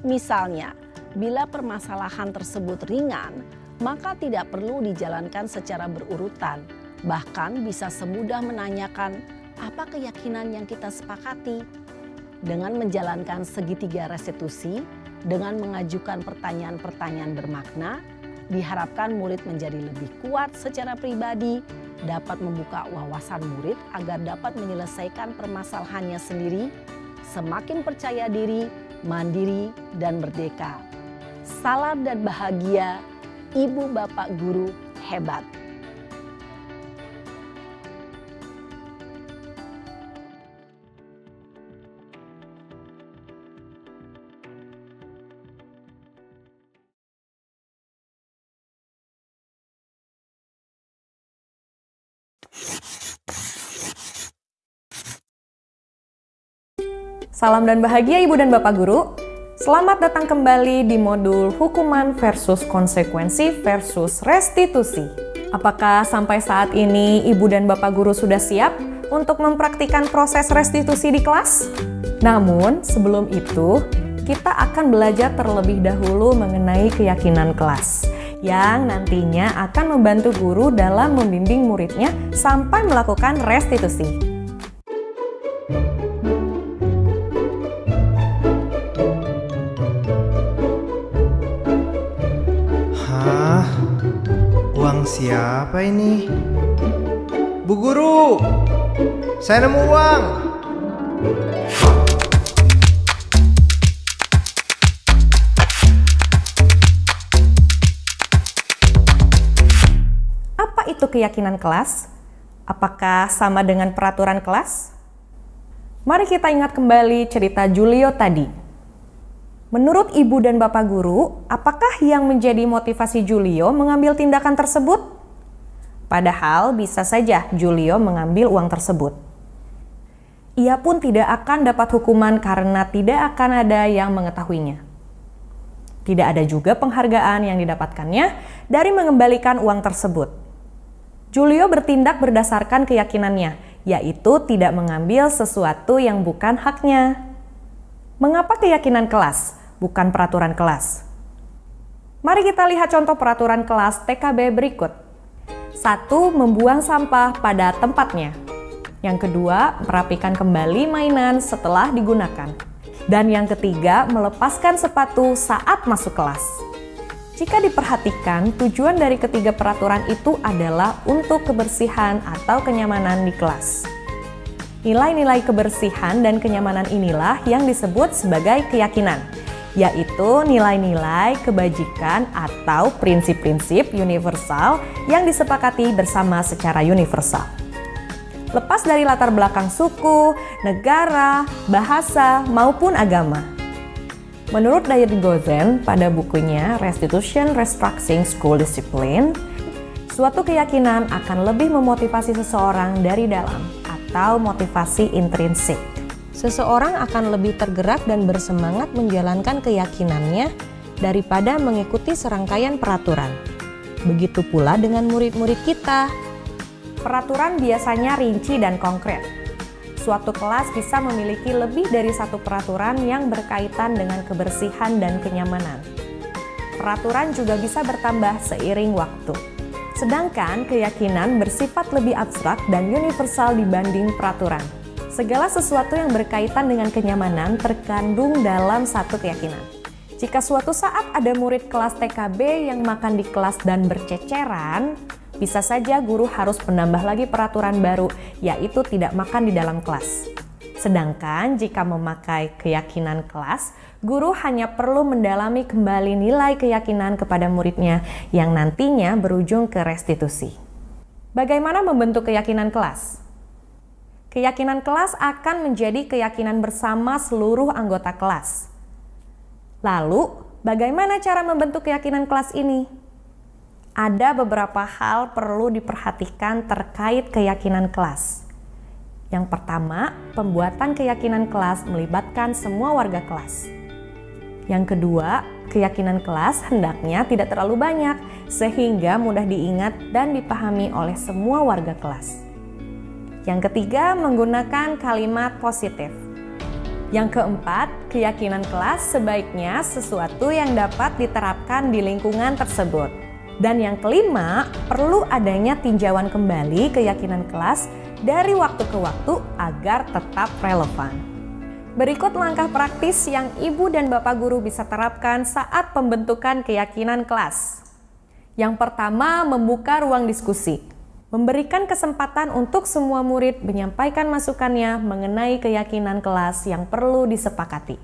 Misalnya, bila permasalahan tersebut ringan, maka tidak perlu dijalankan secara berurutan. Bahkan bisa semudah menanyakan, apa keyakinan yang kita sepakati? Dengan menjalankan segitiga restitusi, dengan mengajukan pertanyaan-pertanyaan bermakna, diharapkan murid menjadi lebih kuat secara pribadi, dapat membuka wawasan murid agar dapat menyelesaikan permasalahannya sendiri, semakin percaya diri, mandiri, dan merdeka. Salam dan bahagia, Ibu Bapak Guru hebat. Salam dan bahagia Ibu dan Bapak Guru. Selamat datang kembali di modul hukuman versus konsekuensi versus restitusi. Apakah sampai saat ini Ibu dan Bapak Guru sudah siap untuk mempraktikkan proses restitusi di kelas? Namun, sebelum itu, kita akan belajar terlebih dahulu mengenai keyakinan kelas yang nantinya akan membantu guru dalam membimbing muridnya sampai melakukan restitusi. Uang siapa ini? Bu Guru, saya nemu uang. Apa itu keyakinan kelas? Apakah sama dengan peraturan kelas? Mari kita ingat kembali cerita Julio tadi. Menurut Ibu dan Bapak Guru, apakah yang menjadi motivasi Julio mengambil tindakan tersebut? Padahal bisa saja Julio mengambil uang tersebut. Ia pun tidak akan dapat hukuman karena tidak akan ada yang mengetahuinya. Tidak ada juga penghargaan yang didapatkannya dari mengembalikan uang tersebut. Julio bertindak berdasarkan keyakinannya, yaitu tidak mengambil sesuatu yang bukan haknya. Mengapa keyakinan kelas, bukan peraturan kelas? Mari kita lihat contoh peraturan kelas TKB berikut. 1. Membuang sampah pada tempatnya. Yang kedua, merapikan kembali mainan setelah digunakan. Dan yang ketiga, melepaskan sepatu saat masuk kelas. Jika diperhatikan, tujuan dari ketiga peraturan itu adalah untuk kebersihan atau kenyamanan di kelas. Nilai-nilai kebersihan dan kenyamanan inilah yang disebut sebagai keyakinan, yaitu nilai-nilai kebajikan atau prinsip-prinsip universal yang disepakati bersama secara universal. Lepas dari latar belakang suku, negara, bahasa, maupun agama. Menurut David Gozen pada bukunya Restitution Restructuring School Discipline, suatu keyakinan akan lebih memotivasi seseorang dari dalam atau motivasi intrinsik. Seseorang akan lebih tergerak dan bersemangat menjalankan keyakinannya daripada mengikuti serangkaian peraturan. Begitu pula dengan murid-murid kita. Peraturan biasanya rinci dan konkret. Suatu kelas bisa memiliki lebih dari satu peraturan yang berkaitan dengan kebersihan dan kenyamanan. Peraturan juga bisa bertambah seiring waktu. Sedangkan keyakinan bersifat lebih abstrak dan universal dibanding peraturan. Segala sesuatu yang berkaitan dengan kenyamanan terkandung dalam satu keyakinan. Jika suatu saat ada murid kelas TKB yang makan di kelas dan berceceran, bisa saja guru harus menambah lagi peraturan baru, yaitu tidak makan di dalam kelas. Sedangkan jika memakai keyakinan kelas, guru hanya perlu mendalami kembali nilai keyakinan kepada muridnya yang nantinya berujung ke restitusi. Bagaimana membentuk keyakinan kelas? Keyakinan kelas akan menjadi keyakinan bersama seluruh anggota kelas. Lalu, bagaimana cara membentuk keyakinan kelas ini? Ada beberapa hal perlu diperhatikan terkait keyakinan kelas. Yang pertama, pembuatan keyakinan kelas melibatkan semua warga kelas. Yang kedua, keyakinan kelas hendaknya tidak terlalu banyak sehingga mudah diingat dan dipahami oleh semua warga kelas. Yang ketiga, menggunakan kalimat positif. Yang keempat, keyakinan kelas sebaiknya sesuatu yang dapat diterapkan di lingkungan tersebut. Dan yang kelima, perlu adanya tinjauan kembali keyakinan kelas dari waktu ke waktu agar tetap relevan. Berikut langkah praktis yang Ibu dan Bapak Guru bisa terapkan saat pembentukan keyakinan kelas. Yang pertama, membuka ruang diskusi. Memberikan kesempatan untuk semua murid menyampaikan masukannya mengenai keyakinan kelas yang perlu disepakati.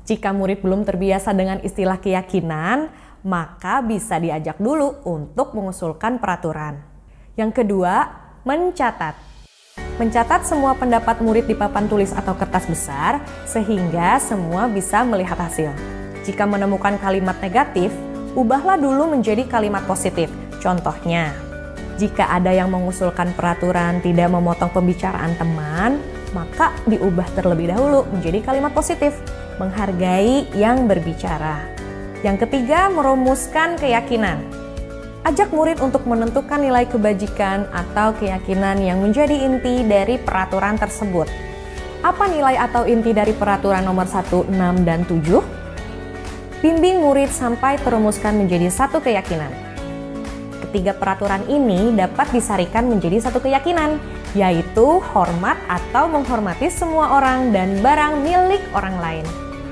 Jika murid belum terbiasa dengan istilah keyakinan, maka bisa diajak dulu untuk mengusulkan peraturan. Yang kedua, mencatat. Mencatat semua pendapat murid di papan tulis atau kertas besar, sehingga semua bisa melihat hasil. Jika menemukan kalimat negatif, ubahlah dulu menjadi kalimat positif. Contohnya, jika ada yang mengusulkan peraturan tidak memotong pembicaraan teman, maka diubah terlebih dahulu menjadi kalimat positif, menghargai yang berbicara. Yang ketiga, merumuskan keyakinan. Ajak murid untuk menentukan nilai kebajikan atau keyakinan yang menjadi inti dari peraturan tersebut. Apa nilai atau inti dari peraturan nomor 1, 6, dan 7? Bimbing murid sampai terumuskan menjadi satu keyakinan. Ketiga peraturan ini dapat disarikan menjadi satu keyakinan, yaitu hormat atau menghormati semua orang dan barang milik orang lain.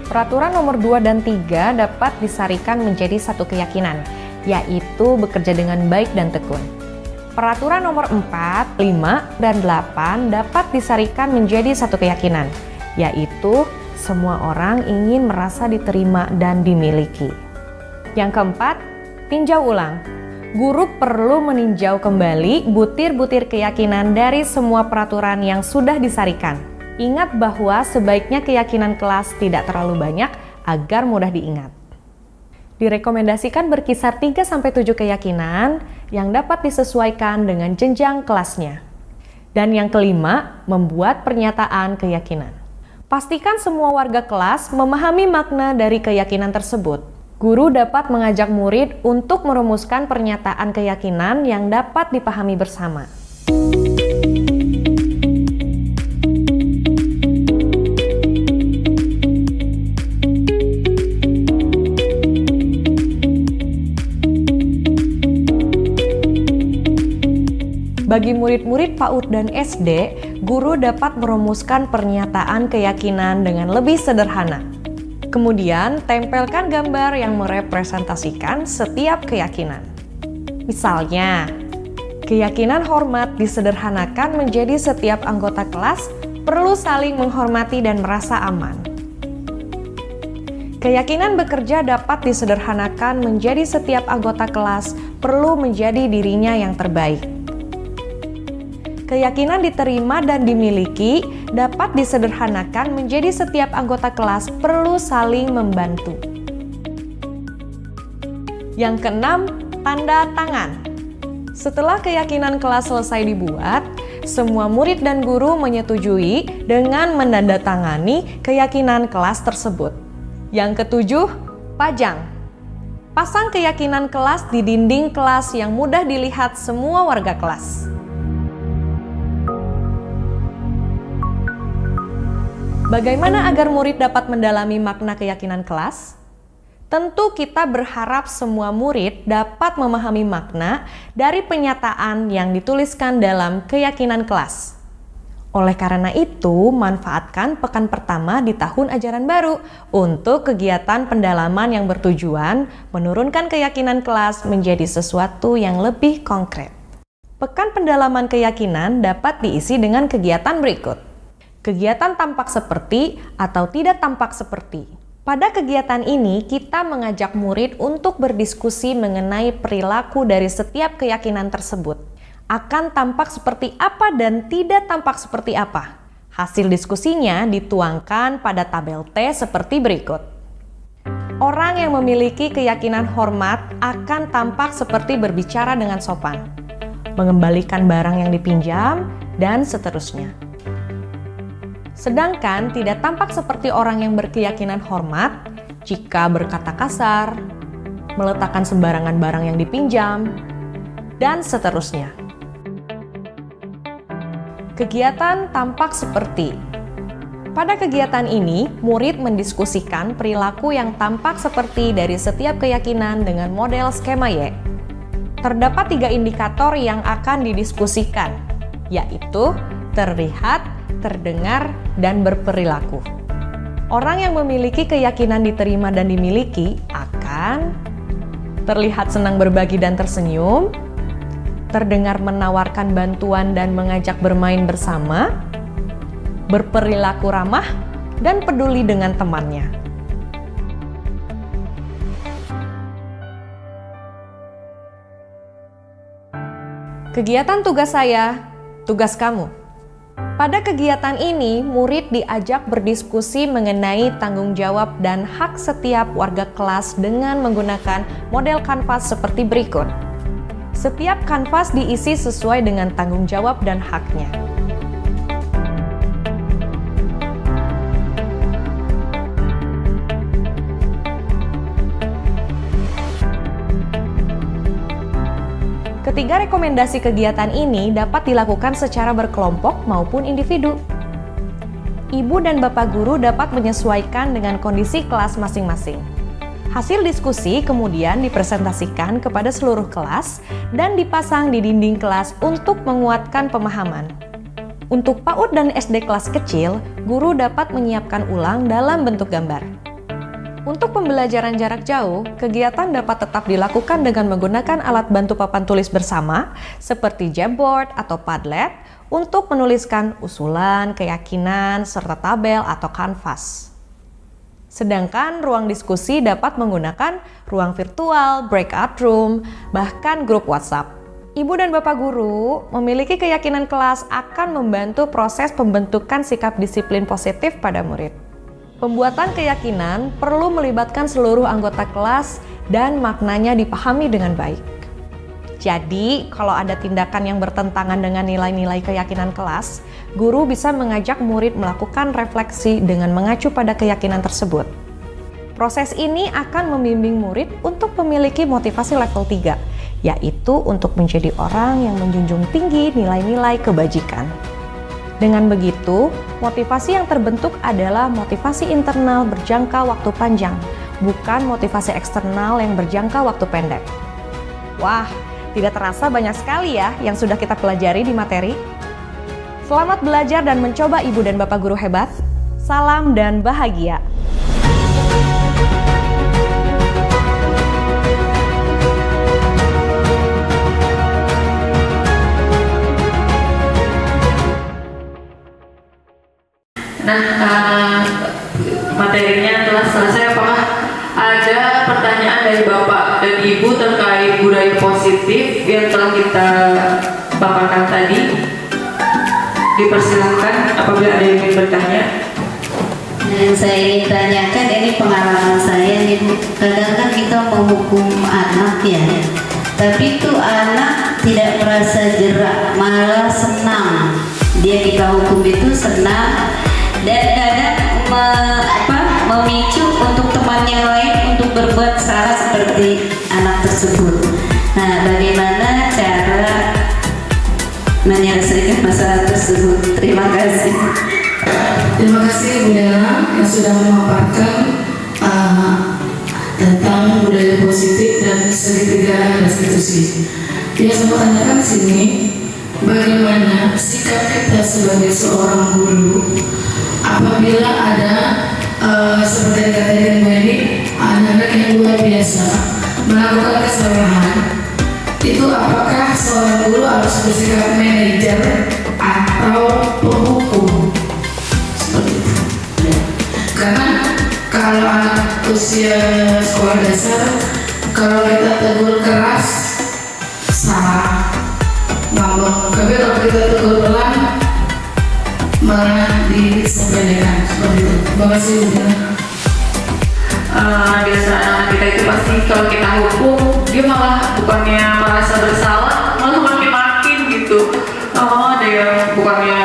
Peraturan nomor 2 dan 3 dapat disarikan menjadi satu keyakinan, yaitu bekerja dengan baik dan tekun. Peraturan nomor 4, 5, dan 8 dapat disarikan menjadi satu keyakinan, yaitu semua orang ingin merasa diterima dan dimiliki. Yang keempat, tinjau ulang. Guru perlu meninjau kembali butir-butir keyakinan dari semua peraturan yang sudah disarikan. Ingat bahwa sebaiknya keyakinan kelas tidak terlalu banyak agar mudah diingat. Direkomendasikan berkisar 3-7 keyakinan yang dapat disesuaikan dengan jenjang kelasnya. Dan yang kelima, membuat pernyataan keyakinan. Pastikan semua warga kelas memahami makna dari keyakinan tersebut. Guru dapat mengajak murid untuk merumuskan pernyataan keyakinan yang dapat dipahami bersama. Bagi murid-murid PAUD dan SD, guru dapat merumuskan pernyataan keyakinan dengan lebih sederhana. Kemudian, tempelkan gambar yang merepresentasikan setiap keyakinan. Misalnya, keyakinan hormat disederhanakan menjadi setiap anggota kelas perlu saling menghormati dan merasa aman. Keyakinan bekerja dapat disederhanakan menjadi setiap anggota kelas perlu menjadi dirinya yang terbaik. Keyakinan diterima dan dimiliki dapat disederhanakan menjadi setiap anggota kelas perlu saling membantu. Yang keenam, tanda tangan. Setelah keyakinan kelas selesai dibuat, semua murid dan guru menyetujui dengan menandatangani keyakinan kelas tersebut. Yang ketujuh, pajang. Pasang keyakinan kelas di dinding kelas yang mudah dilihat semua warga kelas. Bagaimana agar murid dapat mendalami makna keyakinan kelas? Tentu kita berharap semua murid dapat memahami makna dari pernyataan yang dituliskan dalam keyakinan kelas. Oleh karena itu, manfaatkan pekan pertama di tahun ajaran baru untuk kegiatan pendalaman yang bertujuan menurunkan keyakinan kelas menjadi sesuatu yang lebih konkret. Pekan pendalaman keyakinan dapat diisi dengan kegiatan berikut. Kegiatan tampak seperti atau tidak tampak seperti. Pada kegiatan ini, kita mengajak murid untuk berdiskusi mengenai perilaku dari setiap keyakinan tersebut. Akan tampak seperti apa dan tidak tampak seperti apa. Hasil diskusinya dituangkan pada tabel T seperti berikut. Orang yang memiliki keyakinan hormat akan tampak seperti berbicara dengan sopan, mengembalikan barang yang dipinjam, dan seterusnya. Sedangkan tidak tampak seperti orang yang berkeyakinan hormat jika berkata kasar, meletakkan sembarangan barang yang dipinjam, dan seterusnya. Kegiatan tampak seperti. Pada kegiatan ini, murid mendiskusikan perilaku yang tampak seperti dari setiap keyakinan dengan model skema Y. Terdapat 3 indikator yang akan didiskusikan, yaitu terlihat, terdengar, dan berperilaku. Orang yang memiliki keyakinan diterima dan dimiliki akan terlihat senang berbagi dan tersenyum, terdengar menawarkan bantuan dan mengajak bermain bersama, berperilaku ramah, dan peduli dengan temannya. Kegiatan tugas saya, tugas kamu. Pada kegiatan ini, murid diajak berdiskusi mengenai tanggung jawab dan hak setiap warga kelas dengan menggunakan model kanvas seperti berikut. Setiap kanvas diisi sesuai dengan tanggung jawab dan haknya. Ketiga rekomendasi kegiatan ini dapat dilakukan secara berkelompok maupun individu. Ibu dan bapak guru dapat menyesuaikan dengan kondisi kelas masing-masing. Hasil diskusi kemudian dipresentasikan kepada seluruh kelas dan dipasang di dinding kelas untuk menguatkan pemahaman. Untuk PAUD dan SD kelas kecil, guru dapat menyiapkan ulang dalam bentuk gambar. Untuk pembelajaran jarak jauh, kegiatan dapat tetap dilakukan dengan menggunakan alat bantu papan tulis bersama seperti Jamboard atau Padlet untuk menuliskan usulan, keyakinan, serta tabel atau kanvas. Sedangkan ruang diskusi dapat menggunakan ruang virtual, breakout room, bahkan grup WhatsApp. Ibu dan bapak guru memiliki keyakinan kelas akan membantu proses pembentukan sikap disiplin positif pada murid. Pembuatan keyakinan perlu melibatkan seluruh anggota kelas dan maknanya dipahami dengan baik. Jadi, kalau ada tindakan yang bertentangan dengan nilai-nilai keyakinan kelas, guru bisa mengajak murid melakukan refleksi dengan mengacu pada keyakinan tersebut. Proses ini akan membimbing murid untuk memiliki motivasi level 3, yaitu untuk menjadi orang yang menjunjung tinggi nilai-nilai kebajikan. Dengan begitu, motivasi yang terbentuk adalah motivasi internal berjangka waktu panjang, bukan motivasi eksternal yang berjangka waktu pendek. Wah, tidak terasa banyak sekali ya yang sudah kita pelajari di materi. Selamat belajar dan mencoba ibu dan bapak guru hebat. Salam dan bahagia. Nah, materinya telah selesai. Apakah ada pertanyaan dari Bapak dan Ibu terkait budaya positif yang telah kita paparkan tadi? Dipersilakan apabila ada yang ingin bertanya. Yang saya ingin tanyakan, ini pengalaman saya nih Bu. Kadang kan kita menghukum anak ya, tapi itu anak tidak merasa jerak, malah senang. Dia kita hukum itu senang. Dan kadang memicu untuk teman yang lain untuk berbuat salah seperti anak tersebut. Nah, bagaimana cara menyelesaikan masalah tersebut? Terima kasih. Terima kasih Bu Dela yang sudah memaparkan tentang budaya positif dan segitiga restitusi. Yang saya mau tanyakan di sini, bagaimana sikap kita sebagai seorang guru apabila ada seperti yang dikatakan tadi, anak-anak yang luar biasa melakukan kesalahan, itu apakah seorang guru harus bersikap manajer atau penghukum? Seperti itu. Karena kalau anak usia sekolah dasar, kalau kita tegur keras salah, ngomong. Tapi kalau kita tegur pelan, malah disepelekan seperti itu. Terima kasih Bu. Biasa anak kita itu pasti kalau kita hukum, dia malah bukannya merasa bersalah, malah makin gitu. Oh, ada yang bukannya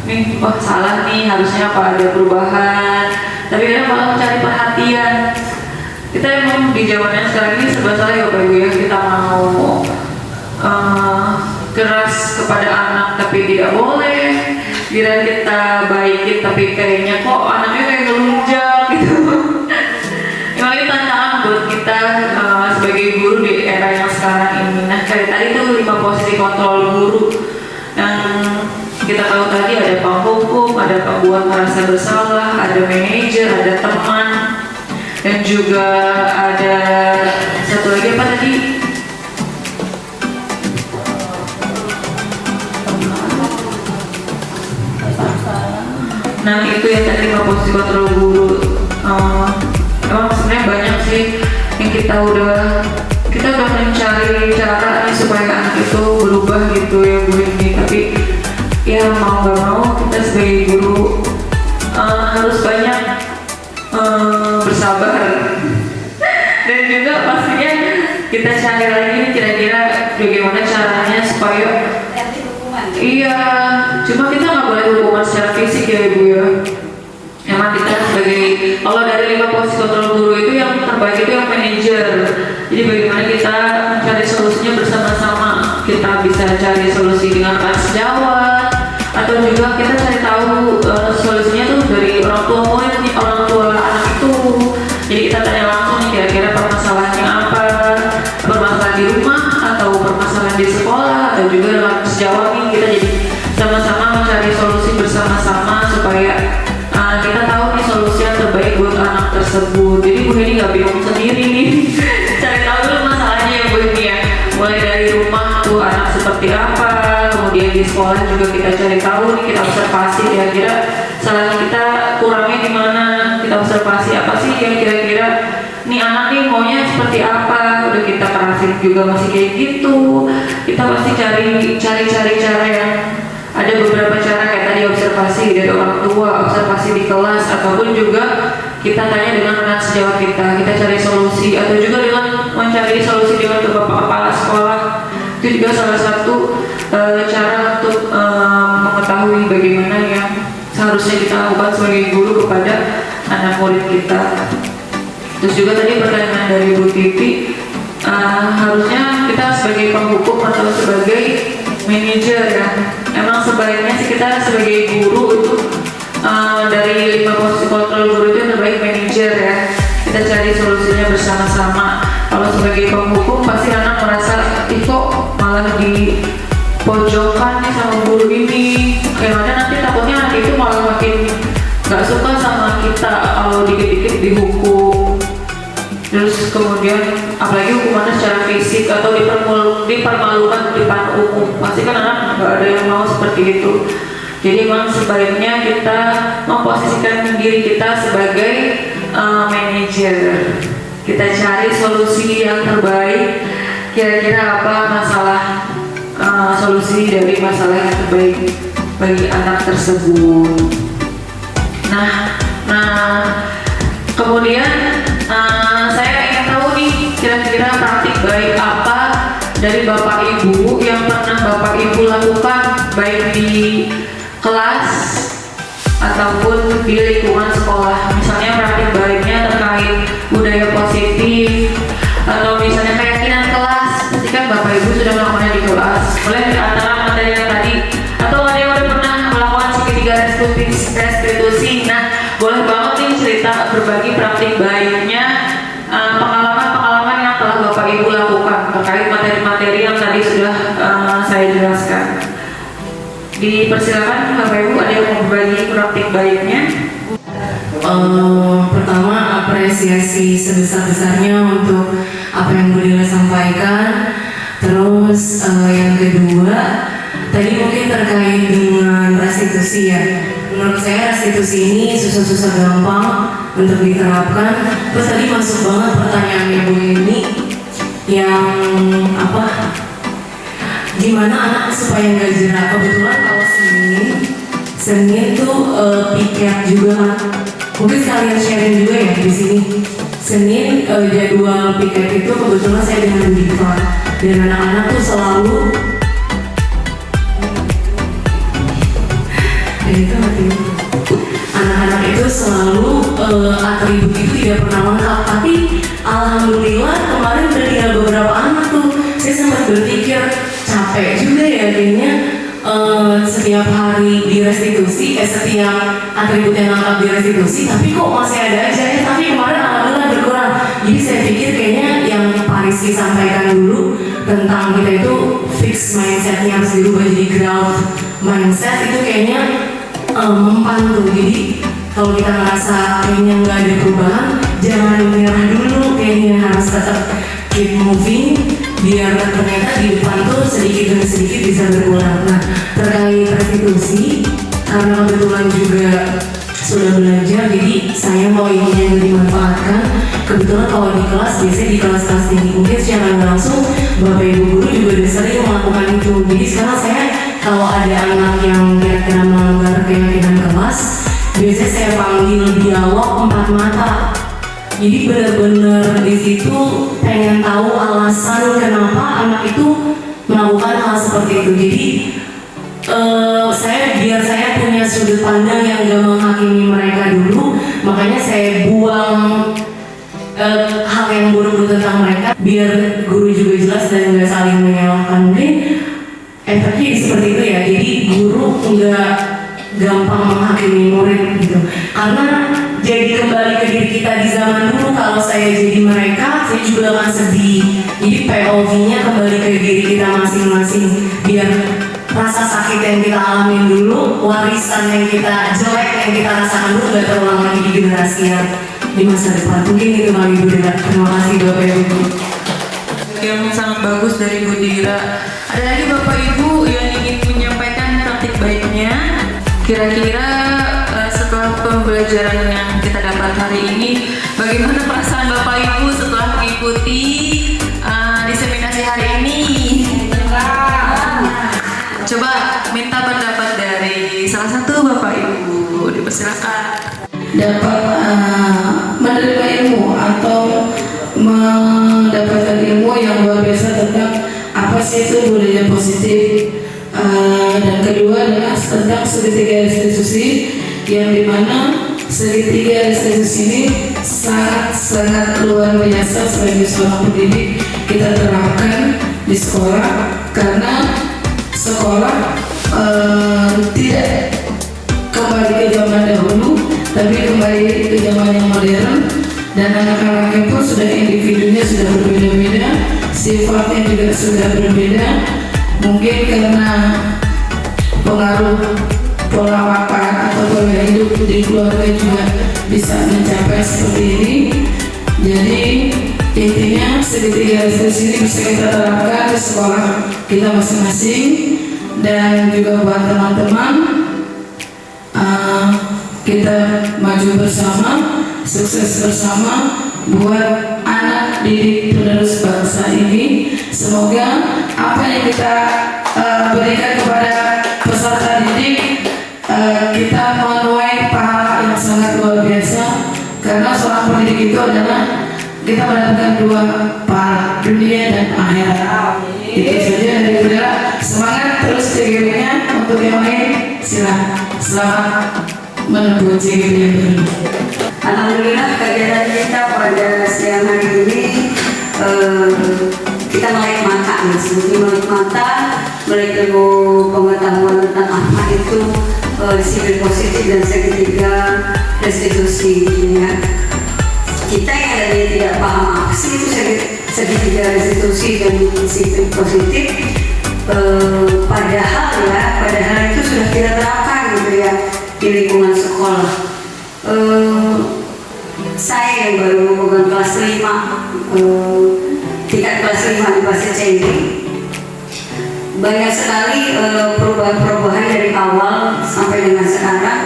nih, wah salah nih, harusnya apa ada perubahan, tapi dia malah mencari perhatian. Kita emang di zaman yang sekarang ini serba salah ya Bapak Ibu ya. Kita mau keras kepada anak tapi tidak boleh. Kira kita baikin tapi kayaknya kok anaknya kayak ngelunjak gitu. Memang ini tantangan buat kita sebagai guru di era yang sekarang ini. Nah, kayak tadi tuh 5 posisi kontrol guru yang kita tahu tadi, ada penghukum, ada pembuat merasa bersalah, ada manajer, ada teman, dan juga ada satu lagi apa tadi? Nah itu yang tadi posisi kontrol guru. Emang sebenarnya banyak sih yang kita udah mencari cara nih supaya anak itu berubah gitu ya Bu ini. Tapi ya mau gak mau kita sebagai guru harus banyak bersabar. Dan juga pastinya kita cari lagi kira-kira bagaimana caranya supaya iya, cuma kita nggak boleh hukuman secara fisik ya Ibu ya. Emang kita sebagai, kalau dari 5 posisi kontrol guru itu yang terbaik itu yang manajer. Jadi bagaimana kita mencari solusinya bersama-sama. Kita bisa cari solusi dengan kelas sejawat, atau juga kita cari tahu solusinya tuh dari orang tua murid, orang tua anak itu. Jadi kita tanya langsung nih kira-kira permasalahannya apa, permasalahan di rumah atau permasalahan di sekolah, atau juga dengan sejawat nih kita jadi sama-sama mencari solusi bersama-sama supaya kita tahu nih solusi yang terbaik buat anak tersebut. Jadi Bu Heni nggak bingung sendiri nih, cari tahu dulu masalahnya ya Bu Heni ya. Mulai dari rumah tuh anak seperti apa, kemudian di sekolah juga kita cari tahu nih, kita observasi kira-kira salahnya kita kurangnya di mana, kita observasi apa sih yang kira-kira nih anak nih maunya seperti apa, udah kita kerasin juga masih kayak gitu. Kita pasti cari cara yang ada beberapa cara kayak tadi observasi dari orang tua, observasi di kelas, ataupun juga kita tanya dengan anak sejawat kita cari solusi, atau juga dengan mencari solusi dengan bapak kepala sekolah. Itu juga salah satu cara untuk mengetahui bagaimana yang seharusnya kita lakukan sebagai guru kepada anak murid kita. Terus juga tadi pertanyaan dari Bu Titi, harusnya kita sebagai penghukum atau sebagai manajer ya, emang sebaiknya sih kita sebagai guru itu dari 5 posisi kontrol guru itu yang terbaik manajer ya. Kita cari solusinya bersama-sama. Kalau sebagai penghukum pasti anak merasa kok malah di pojokan nih sama guru ini, yang ada nanti takutnya anak itu malah makin gak suka sama kita kalau dikit-dikit dihukum. Terus kemudian apalagi hukumannya secara fisik atau dipermalukan di depan umum, pasti kan anak nggak ada yang mau seperti itu. Jadi memang sebaiknya kita memposisikan diri kita sebagai manajer. Kita cari solusi yang terbaik, kira-kira apa masalah solusi dari masalah yang terbaik bagi anak tersebut. Nah kemudian saya ingin tahu nih kira-kira praktik baik apa dari Bapak Ibu yang pernah Bapak Ibu lakukan baik di kelas ataupun di lingkungan sekolah. Misalnya praktik baiknya terkait budaya positif, atau misalnya keyakinan kelas, ketika Bapak Ibu sudah melakukannya di kelas. Mulai dari antara materi yang tadi, atau ada yang udah pernah melakukan segitiga restitusi. Nah, boleh banget nih cerita berbagi praktik baiknya, pengalaman-pengalaman yang telah Bapak Ibu lakukan terkait materi-materi yang tadi sudah saya jelaskan. Dipersilakan Bapak Ibu, ada yang mau berbagi praktik baiknya? Pertama, apresiasi sebesar-besarnya untuk apa yang Bu Dila sampaikan. Terus yang kedua, tadi mungkin terkait dengan restitusi ya. Menurut saya restitusi ini susah-susah gampang untuk diterapkan. Terus tadi masuk banget pertanyaannya Bu ini yang apa? Gimana anak supaya nggak jerak? Kebetulan kalau Senin tuh piket juga. Mungkin sekalian sharing juga ya di sini. Senin jadwal piket itu kebetulan saya dengan Diva, dan anak-anak tuh selalu anak-anak itu selalu atribut itu tidak pernah lengkap. Tapi alhamdulillah kemarin udah tinggal beberapa anak tuh. Saya sempat berpikir capek juga ya kayaknya setiap hari di restitusi, setiap atribut yang lengkap di restitusi, tapi kok masih ada aja ya. Tapi kemarin alhamdulillah berkurang. Jadi saya pikir kayaknya yang Pak Rizky sampaikan dulu tentang kita itu fix mindsetnya harus dirubah jadi growth mindset, itu kayaknya mempan tuh. Jadi Kalau kita ngerasa kayaknya nggak ada perubahan, jangan menyerah dulu, kayaknya harus tetap keep moving, biar ternyata di depan tuh sedikit demi sedikit bisa berkurang. Nah, terkait restitusi, karena kebetulan juga sudah belajar, jadi saya mau ini yang dimanfaatkan. Kebetulan kalau di kelas, biasanya di kelas-kelas tinggi, mungkin secara langsung Bapak Ibu Guru juga udah sering melakukan itu. Jadi sekarang saya kalau ada anak yang kira-kira melanggar keyakinan kelas, biasanya saya panggil dialog 4 mata. Jadi benar-benar di situ pengen tahu alasan kenapa anak itu melakukan hal seperti itu. Jadi biar saya punya sudut pandang yang gak menghakimi mereka dulu, makanya saya buang hal yang buruk tentang mereka, biar guru juga jelas dan gak saling menyalahkan. Mungkin efeknya seperti itu ya, jadi guru nggak gampang menghakimi murid gitu. Karena jadi kembali ke diri kita di zaman dulu, kalau saya jadi mereka, saya juga akan sedih. Jadi POV-nya kembali ke diri kita masing-masing, biar rasa sakit yang kita alamin dulu, warisan yang kita jelek yang kita rasakan dulu gak terulang lagi di generasi yang di masa depan. Mungkin itu Mbak Ibu Dira. Terima kasih Bapak Ibu. Yang sangat bagus dari Bu Dira. Ada lagi Bapak Ibu yang ingin menyampaikan praktik baiknya? Kira-kira setelah pembelajaran yang kita dapat hari ini, bagaimana perasaan Bapak Ibu setelah mengikuti diseminasi hari ini? Coba minta pendapat dari salah satu Bapak Ibu, dipersilakan. Dapat menerima ilmu atau mendapatkan ilmu yang luar biasa tentang apa sih itu budaya positif. Dan kedua adalah tentang segitiga restitusi, yang dimana segitiga restitusi ini sangat luar biasa sebagai seorang pendidik kita terapkan di sekolah, karena sekolah tidak kembali ke zaman dahulu, tapi kembali ke zaman yang modern, dan anak-anaknya pun sudah individunya sudah berbeda-beda, sifatnya juga sudah berbeda. Mungkin karena pengaruh pola makan atau pola hidup di keluarga juga bisa mencapai seperti ini. Jadi intinya segitiga restitusi ini bisa kita terapkan di sekolah kita masing-masing, dan juga buat teman-teman kita maju bersama, sukses bersama buat anak didik penerus bangsa ini. Semoga apa yang kita berikan kepada peserta didik, kita menuai pahala yang sangat luar biasa, karena seorang pendidik itu adalah kita mendapatkan 2 pahala, dunia dan akhirat. Itu saja dari Budara. Semangat terus CGP-nya. Untuk yang lain silakan. Selamat menempuh CGP-nya. Alhamdulillah kegiatan kita pada siang hari ini kita melek mata, melek mata, melek ilmu pengetahuan tentang apa itu disiplin positif dan segitiga restitusi ya. Kita yang ada tidak paham apa sih itu segitiga restitusi dan disiplin positif, padahal itu sudah kita terapkan gitu ya di lingkungan sekolah. Saya yang baru memegang kelas 5, tingkat kelas 5 di Pasir Cendi, banyak sekali perubahan-perubahan dari awal sampai dengan sekarang.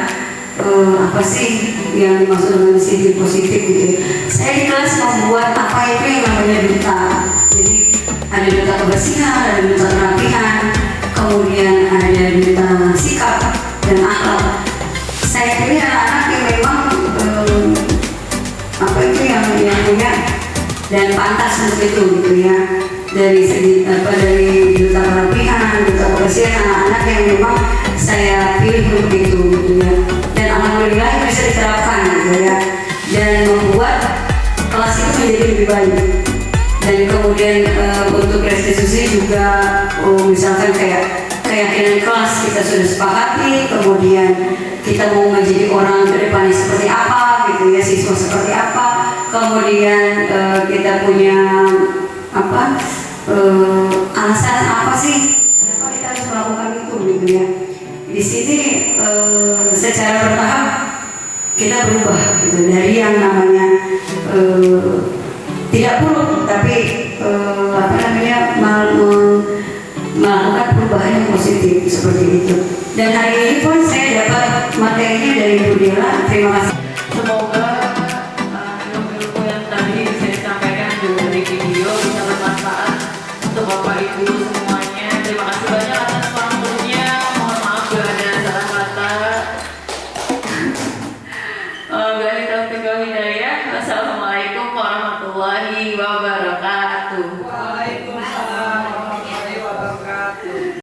Apa sih yang dimaksud dengan disiplin positif gitu ya. Saya di kelas membuat apa itu yang namanya duta. Jadi ada duta kebersihan, ada duta kerapihan, kemudian ada duta sikap dan akhlak. Saya pilih anak-anak yang memang apa itu yang punya dan pantas untuk itu gitu ya. Dari segi dari duta kerapihan, duta kebersihan, anak-anak yang memang saya pilih untuk itu gitu ya. Dan alhamdulillah itu bisa diterapkan gitu ya, dan membuat kelas itu menjadi lebih baik. Dan kemudian untuk restitusi juga misalkan kayak keyakinan kelas kita sudah sepakati, kemudian kita mau menjadi orang ke depannya seperti apa gitu ya, siswa seperti apa, kemudian kita punya apa alasan apa sih kenapa kita harus melakukan itu gitu ya. Di sini secara bertahap kita berubah gitu, dari yang namanya tidak buruk tapi melakukan perubahan yang positif seperti itu. Dan hari ini pun saya dapat materinya dari Bu Dela. Terima kasih.